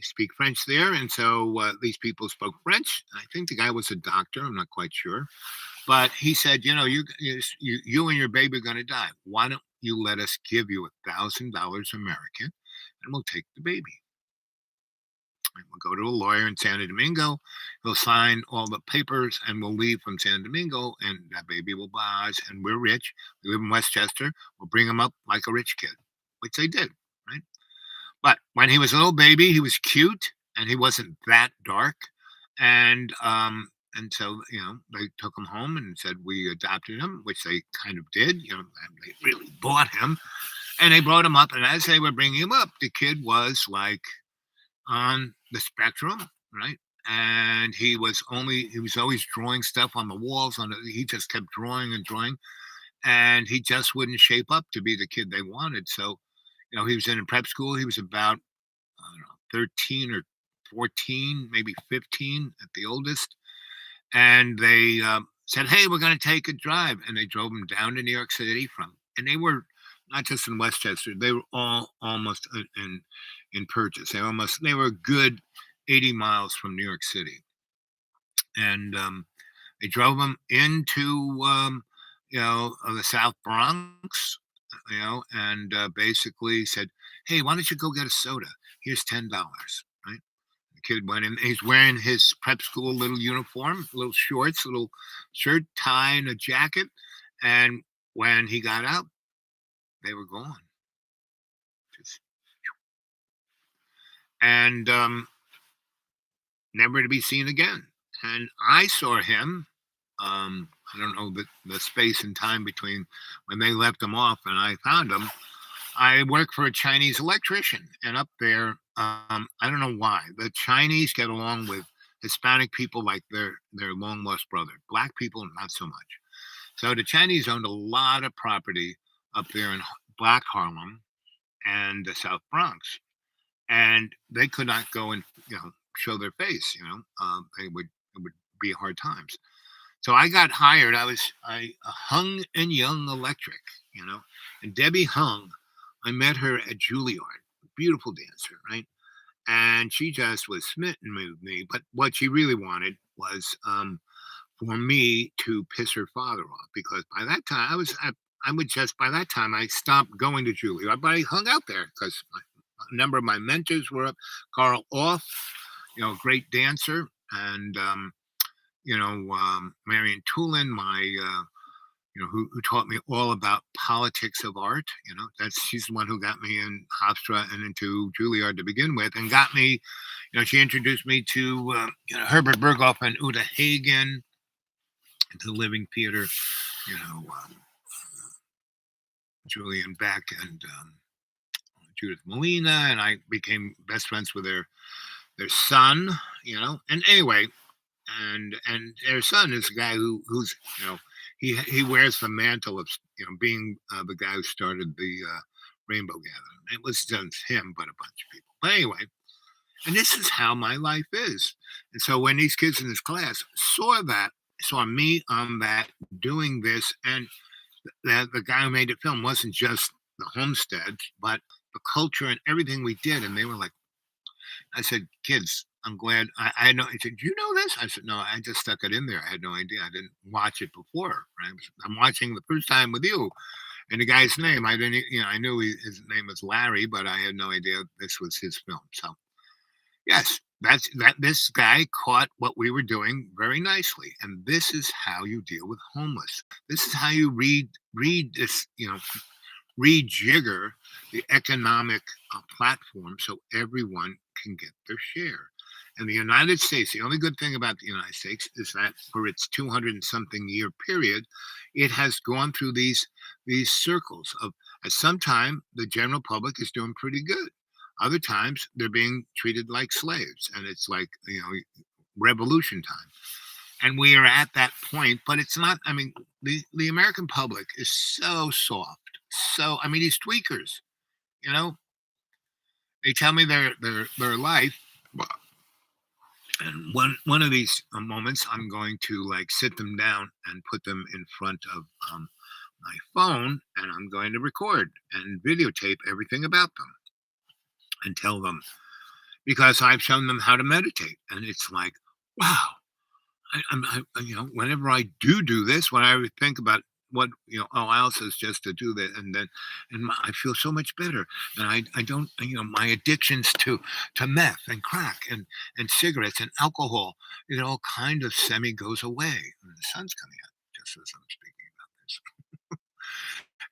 speak French there, and so these people spoke French. I think the guy was a doctor. I'm not quite sure, but he said, you and your baby are going to die. Why don't you let us give you $1,000 American, and we'll take the baby. And we'll go to a lawyer in Santo Domingo. He'll sign all the papers, and we'll leave from Santo Domingo, and that baby will buy us. And we're rich. We live in Westchester. We'll bring him up like a rich kid, which they did, right? But when he was a little baby, he was cute, and he wasn't that dark. And so, they took him home and said we adopted him, which they kind of did. And they really bought him, and they brought him up. And as they were bringing him up, the kid was like on the spectrum, right? And he was always drawing stuff on the walls. He just kept drawing and drawing, and he just wouldn't shape up to be the kid they wanted. So, he was in prep school. He was about, I don't know, 13 or 14, maybe 15 at the oldest. And they said, "Hey, we're going to take a drive," and they drove him down to New York City and they were not just in Westchester; they were all almost in Purchase. They were a good 80 miles from New York City, and they drove him into the South Bronx, and basically said, "Hey, why don't you go get a soda? Here's $10." Right? The kid went in. He's wearing his prep school little uniform, little shorts, little shirt, tie, and a jacket. And when he got out, they were gone. And never to be seen again. And I saw him. I don't know the space and time between when they left him off and I found him. I work for a Chinese electrician, and up there, I don't know why the Chinese get along with Hispanic people like their long lost brother. Black people, not so much. So the Chinese owned a lot of property up there in Black Harlem and the South Bronx, and they could not go and show their face. It would be hard times. So I got hired. I Hung and Young Electric, and Debbie Hung. I met her at Juilliard, beautiful dancer, right? And she just was smitten with me. But what she really wanted was for me to piss her father off, because by that time by that time I stopped going to Juilliard, but I hung out there because a number of my mentors were up. Carl Off, great dancer, and Marion Tulin, who taught me all about politics of art. She's the one who got me in Hofstra and into Juilliard to begin with, and got me. She introduced me to Herbert Berghoff and Uta Hagen, to Living Theater. Julian Beck and Judith Molina, and I became best friends with their son. And anyway. And their son is a guy who's he wears the mantle of being the guy who started the Rainbow Gathering. It was just him, but a bunch of people. But anyway, and this is how my life is. And so when these kids in this class saw me on that, doing this, and the guy who made the film wasn't just the homestead, but the culture and everything we did, and they were like, I said, "Kids, I'm glad." I know. He said, "Do you know this?" I said, "No, I just stuck it in there. I had no idea. I didn't watch it before. Right? I'm watching the first time with you." And the guy's name, I didn't. I knew his name was Larry, but I had no idea this was his film. So, yes, this guy caught what we were doing very nicely, and this is how you deal with homeless. This is how you read this. Rejigger the economic platform so everyone can get their share. And the United States, the only good thing about the United States is that for its 200 and something year period, it has gone through these circles of, at some time, the general public is doing pretty good. Other times they're being treated like slaves, and it's like, revolution time. And we are at that point, but it's not. I mean, the American public is so soft. So these tweakers, they tell me their life, and one of these moments, I'm going to sit them down and put them in front of my phone, and I'm going to record and videotape everything about them and tell them, because I've shown them how to meditate, and it's like, wow. Whenever I do this, when I think about what else is just to do that, and I feel so much better, and I don't, my addictions to meth and crack and cigarettes and alcohol, it all kind of semi goes away. And the sun's coming out just as I'm speaking about this,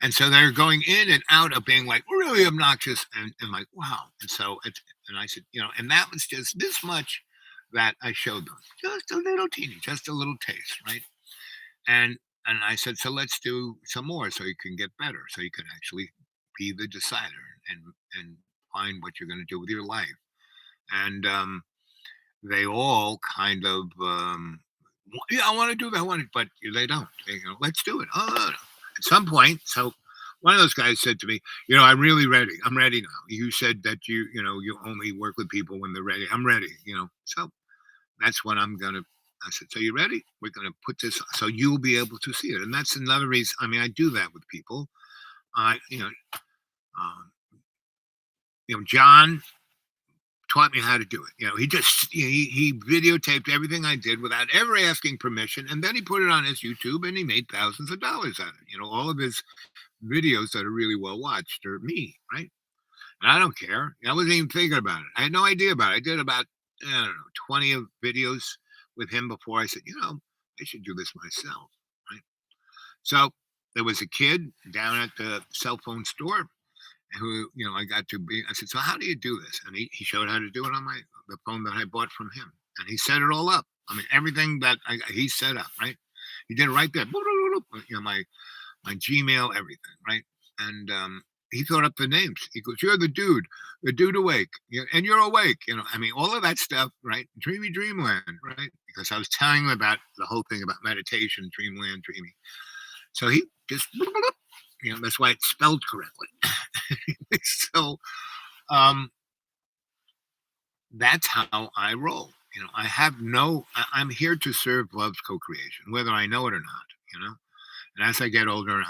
and so they're going in and out of being like really obnoxious and like, wow. And so and I said, and that was just this much that I showed them, just a little taste, right? And I said, so let's do some more, so you can get better, so you can actually be the decider and find what you're going to do with your life. and they all kind of, yeah, I want to do that. I want it, but they don't. They go, let's do it. Oh, at some point, so one of those guys said to me, I'm really ready. I'm ready now. You said that you only work with people when they're ready. I'm ready. So that's when I'm gonna. I said, so you ready? We're gonna put this so you'll be able to see it, and that's another reason. I mean, I do that with people. Um, John taught me how to do it. He just he videotaped everything I did without ever asking permission, and then he put it on his YouTube, and he made thousands of dollars out of it. All of his videos that are really well watched are me, right? And I don't care. I wasn't even thinking about it. I had no idea about it. I did about, I don't know, 20 of videos with him before I said, I should do this myself, right? So there was a kid down at the cell phone store who, I got to be. I said, so how do you do this? And he showed how to do it on the phone that I bought from him. And he set it all up. I mean, everything that he set up, right? He did it right there. My Gmail, everything, right? And he thought up the names. He goes, you're the dude awake, and you're awake. I mean, all of that stuff, right? Dreamy Dreamland, right? Because I was telling him about the whole thing about meditation, dreamland, dreamy. So he just, that's why it's spelled correctly. So that's how I roll. I'm here to serve Love's Co-Creation, whether I know it or not, And as I get older,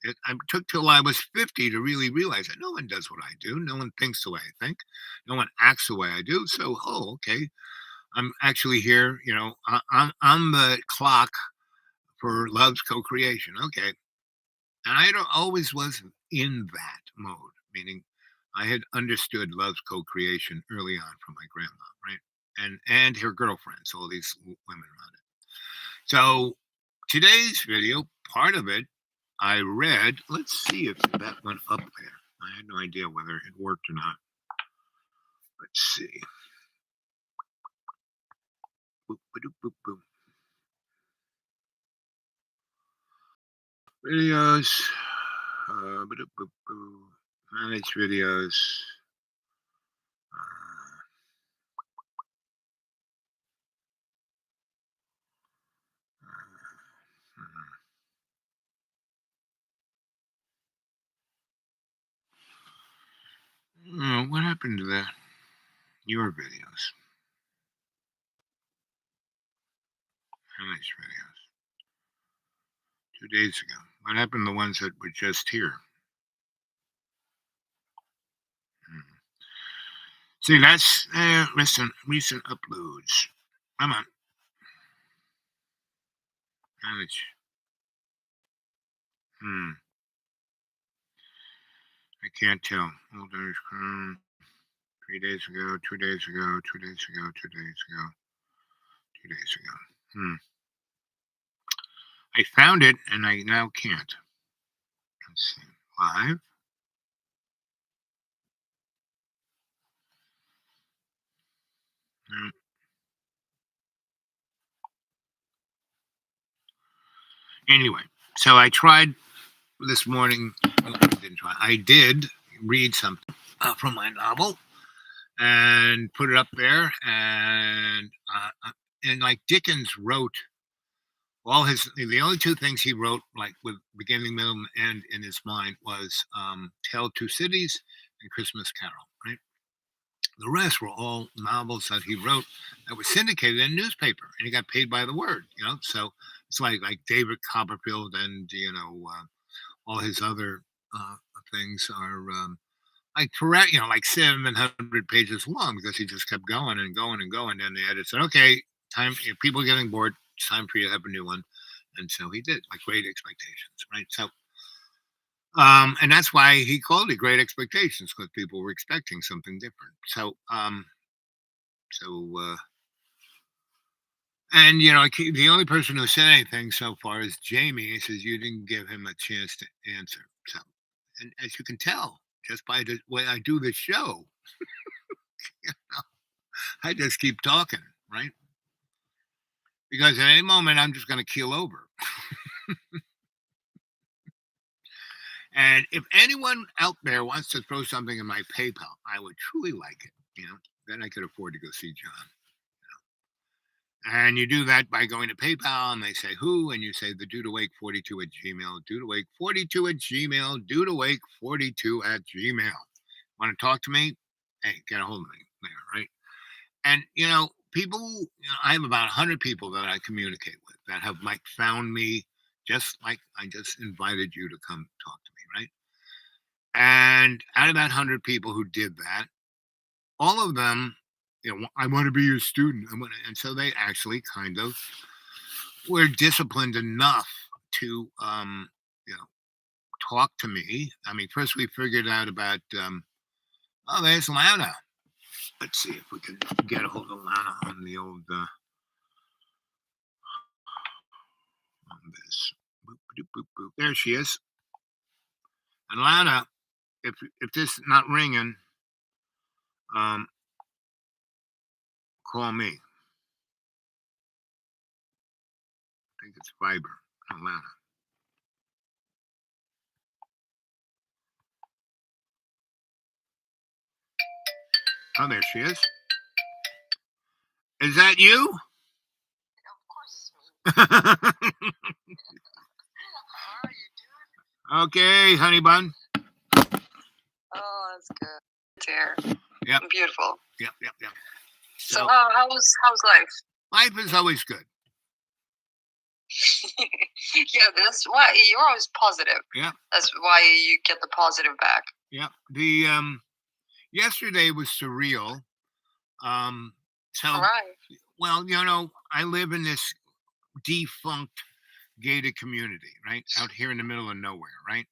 it took till I was 50 to really realize that no one does what I do. No one thinks the way I think. No one acts the way I do. So, okay, I'm actually here. I'm the clock for Love's Co-Creation. Okay, and I don't always was in that mode, meaning I had understood Love's Co-Creation early on from my grandma, right, and her girlfriends, all these women around it. So today's video, part of it, I read. Let's see if that went up there. I had no idea whether it worked or not. Let's see. Boop, ba-doop, boop, boop. Videos. Ba-doop, boop, boop. Manage videos. What happened to that? Your videos. Manage videos. 2 days ago. What happened to the ones that were just here? See, that's recent uploads. Come on. Manage. I can't tell. Old Irish Crown. 3 days ago, 2 days ago, 2 days ago, 2 days ago, 2 days ago. I found it and I now can't. Let's see. Live. Anyway, so I tried this morning. Well, I didn't try. I did read something from my novel and put it up there, and like Dickens wrote all the only two things he wrote like with beginning, middle, and end in his mind was Tale of Two Cities and Christmas Carol, right? The rest were all novels that he wrote that were syndicated in a newspaper, and he got paid by the word, So it's like David Copperfield and all his other things are like 700 pages long because he just kept going and going and going. And the editor said, "Okay, time. If people are getting bored, it's time for you to have a new one." And so he did, like Great Expectations, right? So. And that's why he called it Great Expectations, because people were expecting something different. So, and the only person who said anything so far is Jamie. He says you didn't give him a chance to answer. So, and as you can tell, just by the way I do the show, I just keep talking, right? Because at any moment I'm just going to keel over. And if anyone out there wants to throw something in my PayPal, I would truly like it. then I could afford to go see John. And you do that by going to PayPal, and they say who, and you say the dudeawake42 at Gmail, dudeawake42 at Gmail, dudeawake42 at Gmail. Want to talk to me? Hey, get a hold of me there, right? And people, I have about 100 people that I communicate with that have like found me, just like I just invited you to come talk to me, right? And out of that 100 people who did that, all of them, I want to be your student. And so they actually kind of were disciplined enough to, talk to me. I mean, first we figured out about, there's Lana. Let's see if we can get a hold of Lana on the old, on this. Boop, boop, boop, boop. There she is. And Lana, if this is not ringing, call me. I think it's Viber, Lana. Oh, there she is. Is that you? Of course it's me. How are you doing? Okay, honey bun. Oh, that's good. It's here. Yep. Beautiful. Yep. So how's life? Life is always good. Yeah, that's why you're always positive. Yeah. That's why you get the positive back. Yeah. The yesterday was surreal. So Right. well, I live in this defunct gated community, right? Out here in the middle of nowhere, right?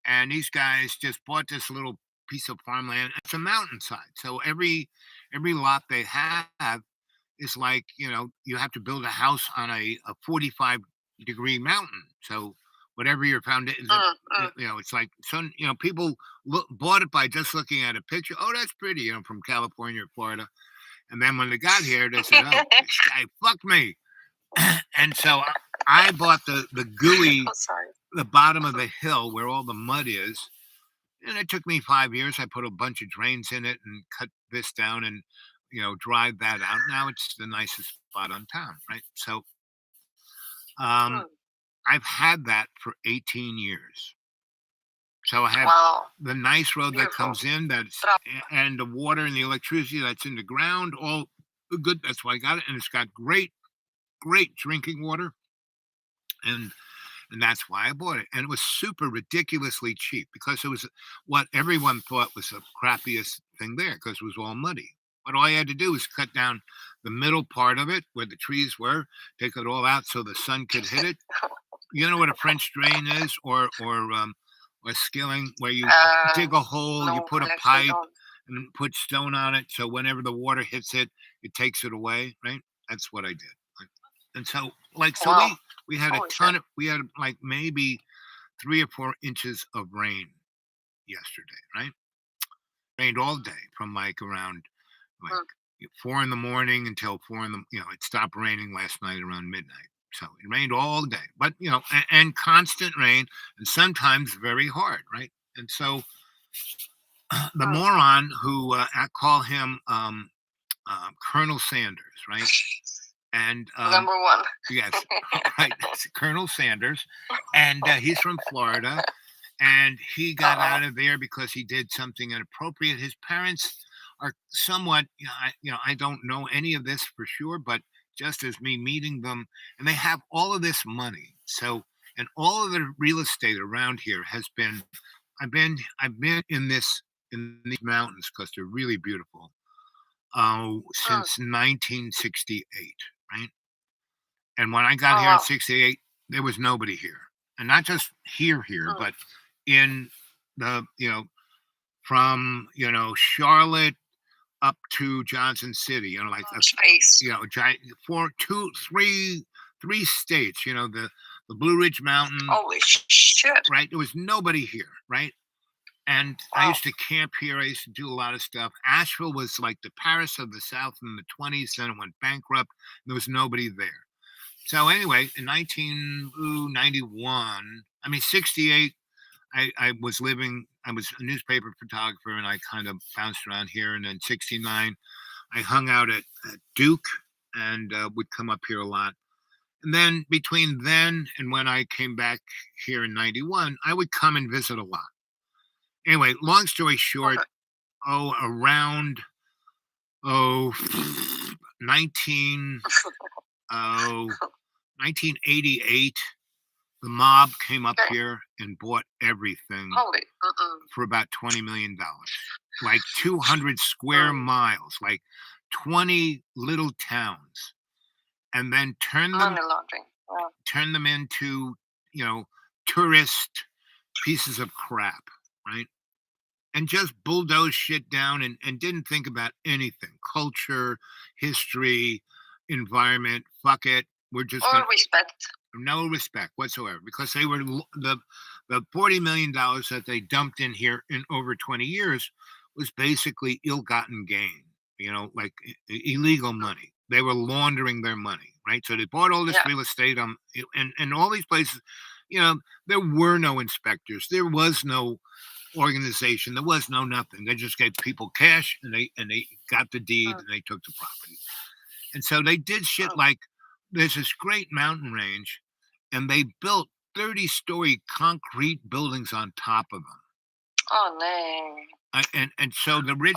And these guys just bought this little piece of farmland. It's a mountainside. So every lot they have is like, you have to build a house on a 45-degree mountain. So whatever your foundation, it's like some, people bought it by just looking at a picture. Oh, that's pretty, from California or Florida. And then when they got here, they said, oh, this guy fucked me. And so I bought the gooey, the bottom of the hill where all the mud is. And it took me 5 years. I put a bunch of drains in it and cut this down and, dried that out. Now it's the nicest spot on town, right? So I've had that for 18 years. So I have the nice road that comes in, and the water and the electricity that's in the ground, all good. That's why I got it. And it's got great drinking water. And that's why I bought it. And it was super ridiculously cheap because it was what everyone thought was the crappiest thing there because it was all muddy. But all I had to do was cut down the middle part of it where the trees were, take it all out so the sun could hit it. You know what a French drain is, or skilling, where you dig a hole, you put a pipe and put stone on it, so whenever the water hits it, it takes it away, right? That's what I did. And so, we had a ton of, we had like maybe 3 or 4 inches of rain yesterday, right? Rained all day from like around 4 in the morning until 4 in the, it stopped raining last night around midnight. So it rained all day, but and constant rain, and sometimes very hard, right? And so the moron who I call him Colonel Sanders, right? And number one. Yes, right. That's Colonel Sanders, and he's from Florida, and he got out of there because he did something inappropriate. His parents are somewhat, I don't know any of this for sure, but just as me meeting them, and they have all of this money. So, and all of the real estate around here has been, I've been in these mountains because they're really beautiful. Since 1968, right? And when I got here in 68, there was nobody here. And not just here, but in the, from, Charlotte up to Johnson City, like space, giant, 3 states, the Blue Ridge Mountain. Holy shit. Right? There was nobody here, right? And I used to camp here. I used to do a lot of stuff. Asheville was like the Paris of the South in the 20s. Then it went bankrupt. There was nobody there. So anyway, in 68, I was a newspaper photographer, and I kind of bounced around here. And then 69, I hung out at Duke and would come up here a lot. And then between then and when I came back here in 91, I would come and visit a lot. Anyway, long story short, around oh 19 oh 1988, the mob came up here and bought everything for about $20 million, like 200 square miles, like 20 little towns, and then turned them into, tourist pieces of crap, right? And just bulldoze shit down and didn't think about anything, culture, history, environment. Fuck it. We're just respect. No respect whatsoever, because they were the $40 million that they dumped in here in over 20 years was basically ill-gotten gain, like illegal money. They were laundering their money, right? So they bought all this real estate and all these places. There were no inspectors. There was no organization. There was no nothing. They just gave people cash and they got the deed and they took the property. And so they did shit like, there's this great mountain range, and they built 30-story concrete buildings on top of them. Oh no! And so the rich,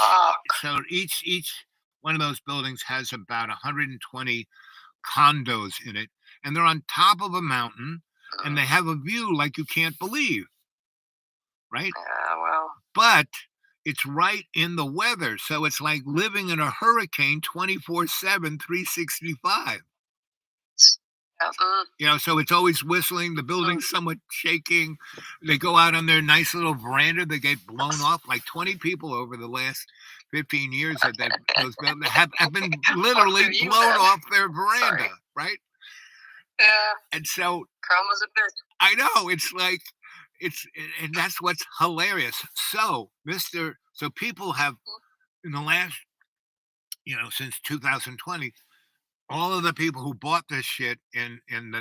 so each one of those buildings has about 120 condos in it, and they're on top of a mountain, and they have a view like you can't believe, right? Yeah, well. But it's right in the weather, so it's like living in a hurricane 24/7, 365. So it's always whistling. The building's somewhat shaking. They go out on their nice little veranda. They get blown off. Like 20 people over the last 15 years have been literally blown off their veranda, right? Yeah. And so Karma's a bitch. I know. It's like and that's what's hilarious. So people have in the last, since 2020. All of the people who bought this shit in the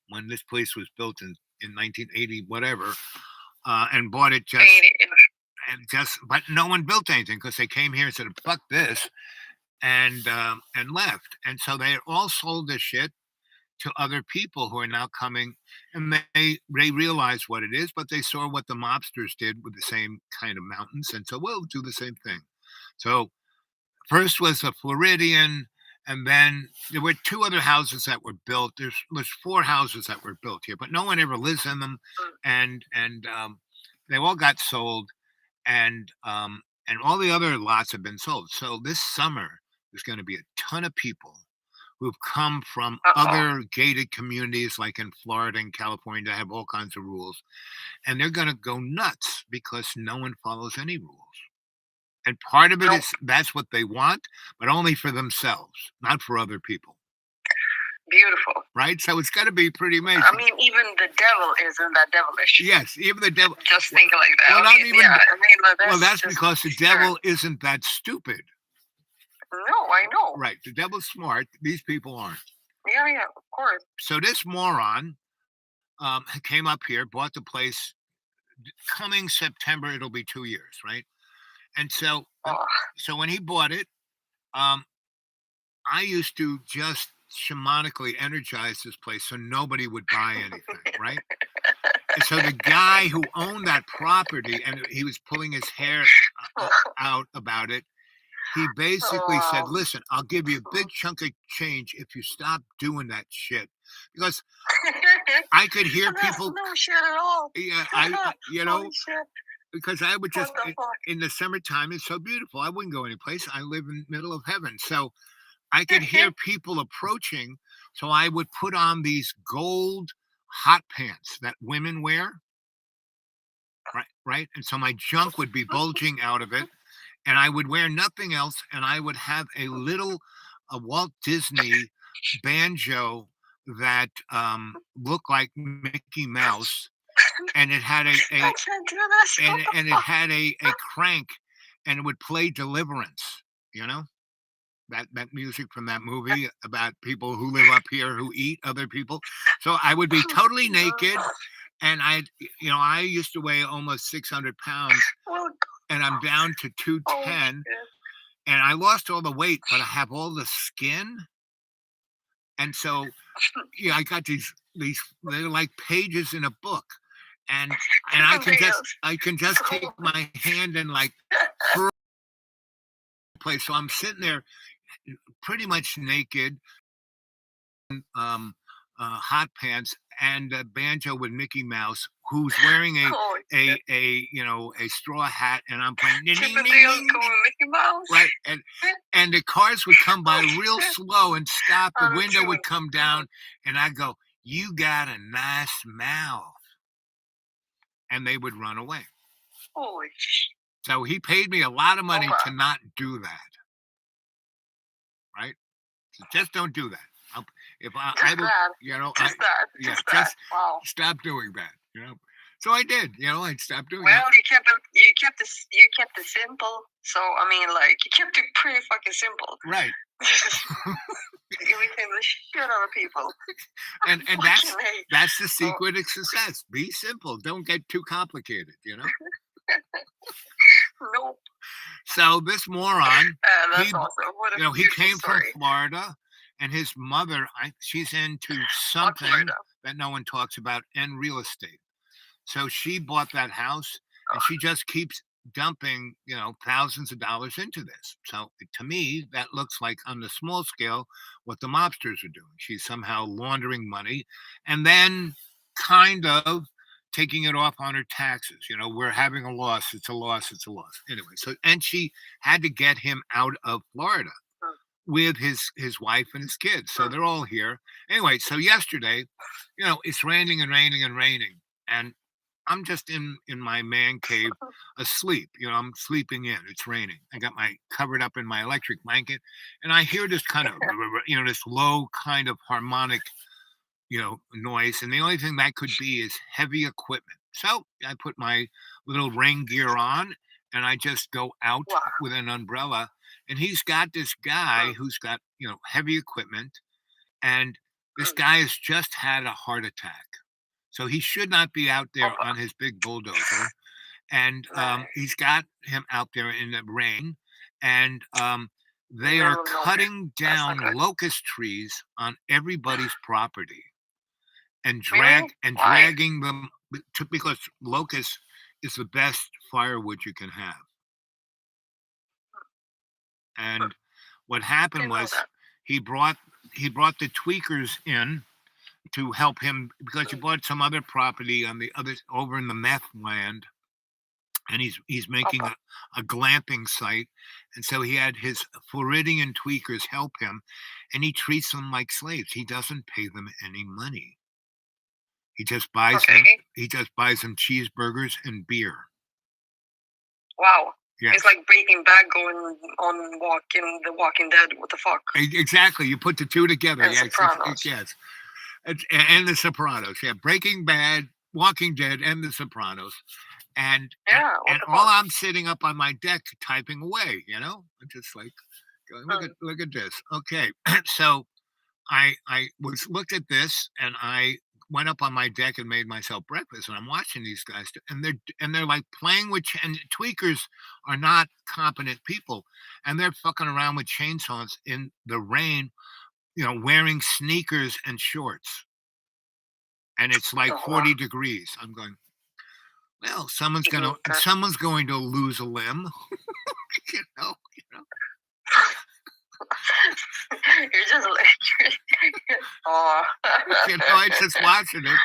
when this place was built in 1980, whatever, and bought it but no one built anything because they came here and said, fuck this, and left. And so they all sold this shit to other people who are now coming, and they realize what it is, but they saw what the mobsters did with the same kind of mountains, and so we'll do the same thing. So first was the Floridian, and then there were 2 other houses that were built. There's 4 houses that were built here, but no one ever lives in them, and they all got sold, and all the other lots have been sold. So this summer there's going to be a ton of people who've come from other gated communities, like in Florida and California, that have all kinds of rules, and they're going to go nuts because no one follows any rules. And part of it is that's what they want, but only for themselves, not for other people. Beautiful. Right? So it's got to be pretty amazing. I mean, even the devil isn't that devilish. Yes, even the devil. Just think like that. Well, that's because the devil isn't that stupid. No, I know. Right. The devil's smart. These people aren't. Yeah, of course. So this moron came up here, bought the place. Coming September, it'll be 2 years, right? And so when he bought it, I used to just shamanically energize this place so nobody would buy anything, right? And so the guy who owned that property, and he was pulling his hair out about it, he basically said, listen, I'll give you a big chunk of change if you stop doing that shit. Because I could hear people. No shit at all. Yeah, because I would just, in the summertime, it's so beautiful. I wouldn't go anyplace. I live in the middle of heaven. So I could hear people approaching. So I would put on these gold hot pants that women wear. Right. And so my junk would be bulging out of it. And I would wear nothing else. And I would have a Walt Disney banjo that looked like Mickey Mouse. And it had a crank, and it would play Deliverance, that music from that movie about people who live up here who eat other people. So I would be totally naked, and I used to weigh almost 600 pounds, and I'm down to 210. and I lost all the weight, but I have all the skin, and so yeah, I got these they're like pages in a book, and I can just take my hand and like curl place. So I'm sitting there pretty much naked, um, hot pants and a banjo with Mickey Mouse, who's wearing Oh, shit. a straw hat, and I'm playing ding, Chip ding, and ding, Dale ding, going ding, Mickey Mouse. right, and the cars would come by Oh, real shit. slow and stop. The I'm window chewing. would come down, and I'd go, "You got a nice mouth," and they would run away. Holy shit. So he paid me a lot of money Okay. to not do that, right? So just don't do that. If I Just will, that. you know, Just that. yeah, Just that. just Wow. stop doing that, you know. So I did, I stopped doing Well, that. you kept it simple. So I mean, like you kept it pretty fucking simple. Right. Irritating the shit out of people. And Fucking hate. that's the secret of success. Be simple. Don't get too complicated, Nope. So this moron, That's he, awesome. What a he beautiful came story. from Florida, and his mother, she's into something Florida. that no one talks about, and real estate. So she bought that house, and she just keeps dumping, thousands of dollars into this. So to me, that looks like on the small scale what the mobsters are doing. She's somehow laundering money and then kind of taking it off on her taxes. We're having a loss. It's a loss. It's a loss. Anyway, and she had to get him out of Florida with his wife and his kids. So they're all here. Anyway, so yesterday, it's raining and raining and raining. And I'm just in my man cave asleep. I'm sleeping in. It's raining. I got my covered up in my electric blanket, and I hear this kind of this low kind of harmonic noise, and the only thing that could be is heavy equipment. So I put my little rain gear on, and I just go out with an umbrella, and he's got this guy who's got heavy equipment, and this guy has just had a heart attack. So he should not be out there on his big bulldozer. And he's got him out there in the rain. And they are cutting down locust trees on everybody's property and dragging them because locust is the best firewood you can have. And what happened was he brought the tweakers in to help him because he bought some other property on the other over in the meth land, and he's making a glamping site, and so he had his Floridian tweakers help him, and he treats them like slaves. He doesn't pay them any money. He just buys them cheeseburgers and beer. Wow. Yeah. It's like Breaking Bad going on The Walking Dead. What the fuck? Exactly. You put the two together. And Sopranos. Yes. And The Sopranos. Yeah. Breaking Bad, Walking Dead, and The Sopranos. And all I'm sitting up on my deck typing away, I'm just like, look at this. Okay. So I looked at this, and I went up on my deck and made myself breakfast, and I'm watching these guys, and they're like playing with and tweakers are not competent people, and they're fucking around with chainsaws in the rain, wearing sneakers and shorts, and it's like 40 degrees. I'm going, well, someone's going to lose a limb. you know. You're just like, I just watching it,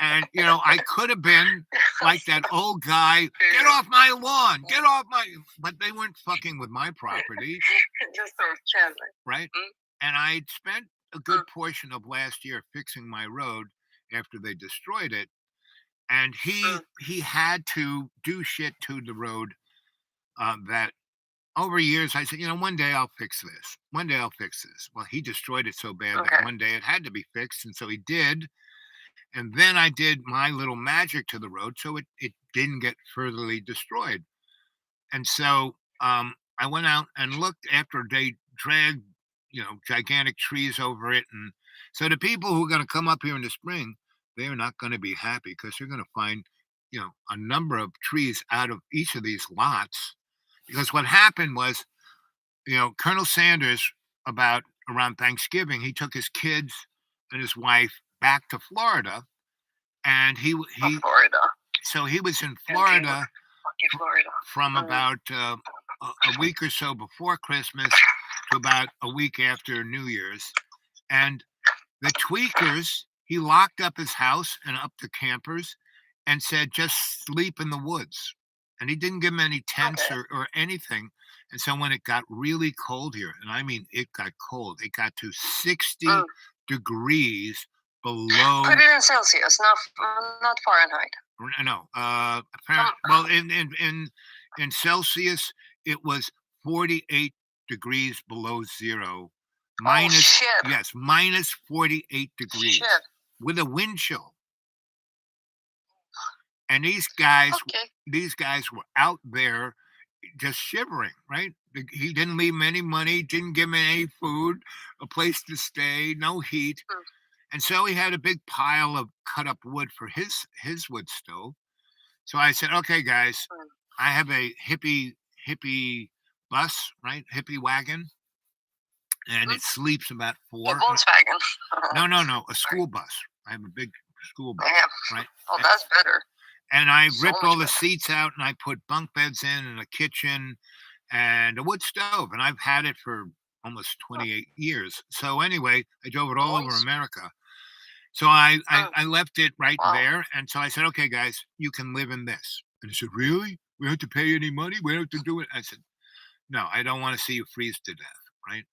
and I could have been like that old guy. Get off my lawn! Get off my! But they weren't fucking with my property. Just so challenging, right? And I spent a good portion of last year fixing my road after they destroyed it, and he had to do shit to the road that. Over years, I said, one day I'll fix this. One day I'll fix this. Well, he destroyed it so bad that one day it had to be fixed. And so he did. And then I did my little magic to the road so it didn't get furtherly destroyed. And so I went out and looked after they dragged, gigantic trees over it. And so the people who are going to come up here in the spring, they're not going to be happy because they're going to find, a number of trees out of each of these lots. Because what happened was Colonel Sanders, around Thanksgiving, he took his kids and his wife back to Florida, and Florida. so he was in Florida. Florida from about a week or so before Christmas to about a week after New Year's. And the tweakers, he locked up his house and up the campers and said, just sleep in the woods. And he didn't give them any tents or anything. And so when it got really cold here, and I mean it got cold, it got to 60 degrees below. Put it in Celsius, not Fahrenheit. No, well, in Celsius, it was 48 degrees below zero. Minus 48 degrees with a wind chill. And these guys were out there just shivering, right? He didn't leave them any money, didn't give them any food, a place to stay, no heat. And so he had a big pile of cut up wood for his wood stove. So I said, okay, guys, I have a hippie bus, right? Hippie wagon. And it sleeps about 4. A Volkswagen. No, a school bus. I have a big school bus, right? Oh, that's better. And I ripped all the seats out and I put bunk beds in and a kitchen and a wood stove. And I've had it for almost 28 years. So anyway, I drove it all over America. So I left it right there. And so I said, okay, guys, you can live in this. And they said, really? We don't have to pay any money? We don't have to do it? I said, no, I don't want to see you freeze to death, right?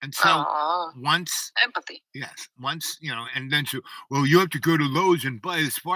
And so once empathy. Yes. Once, and then so, well, you have to go to Lowe's and buy this fire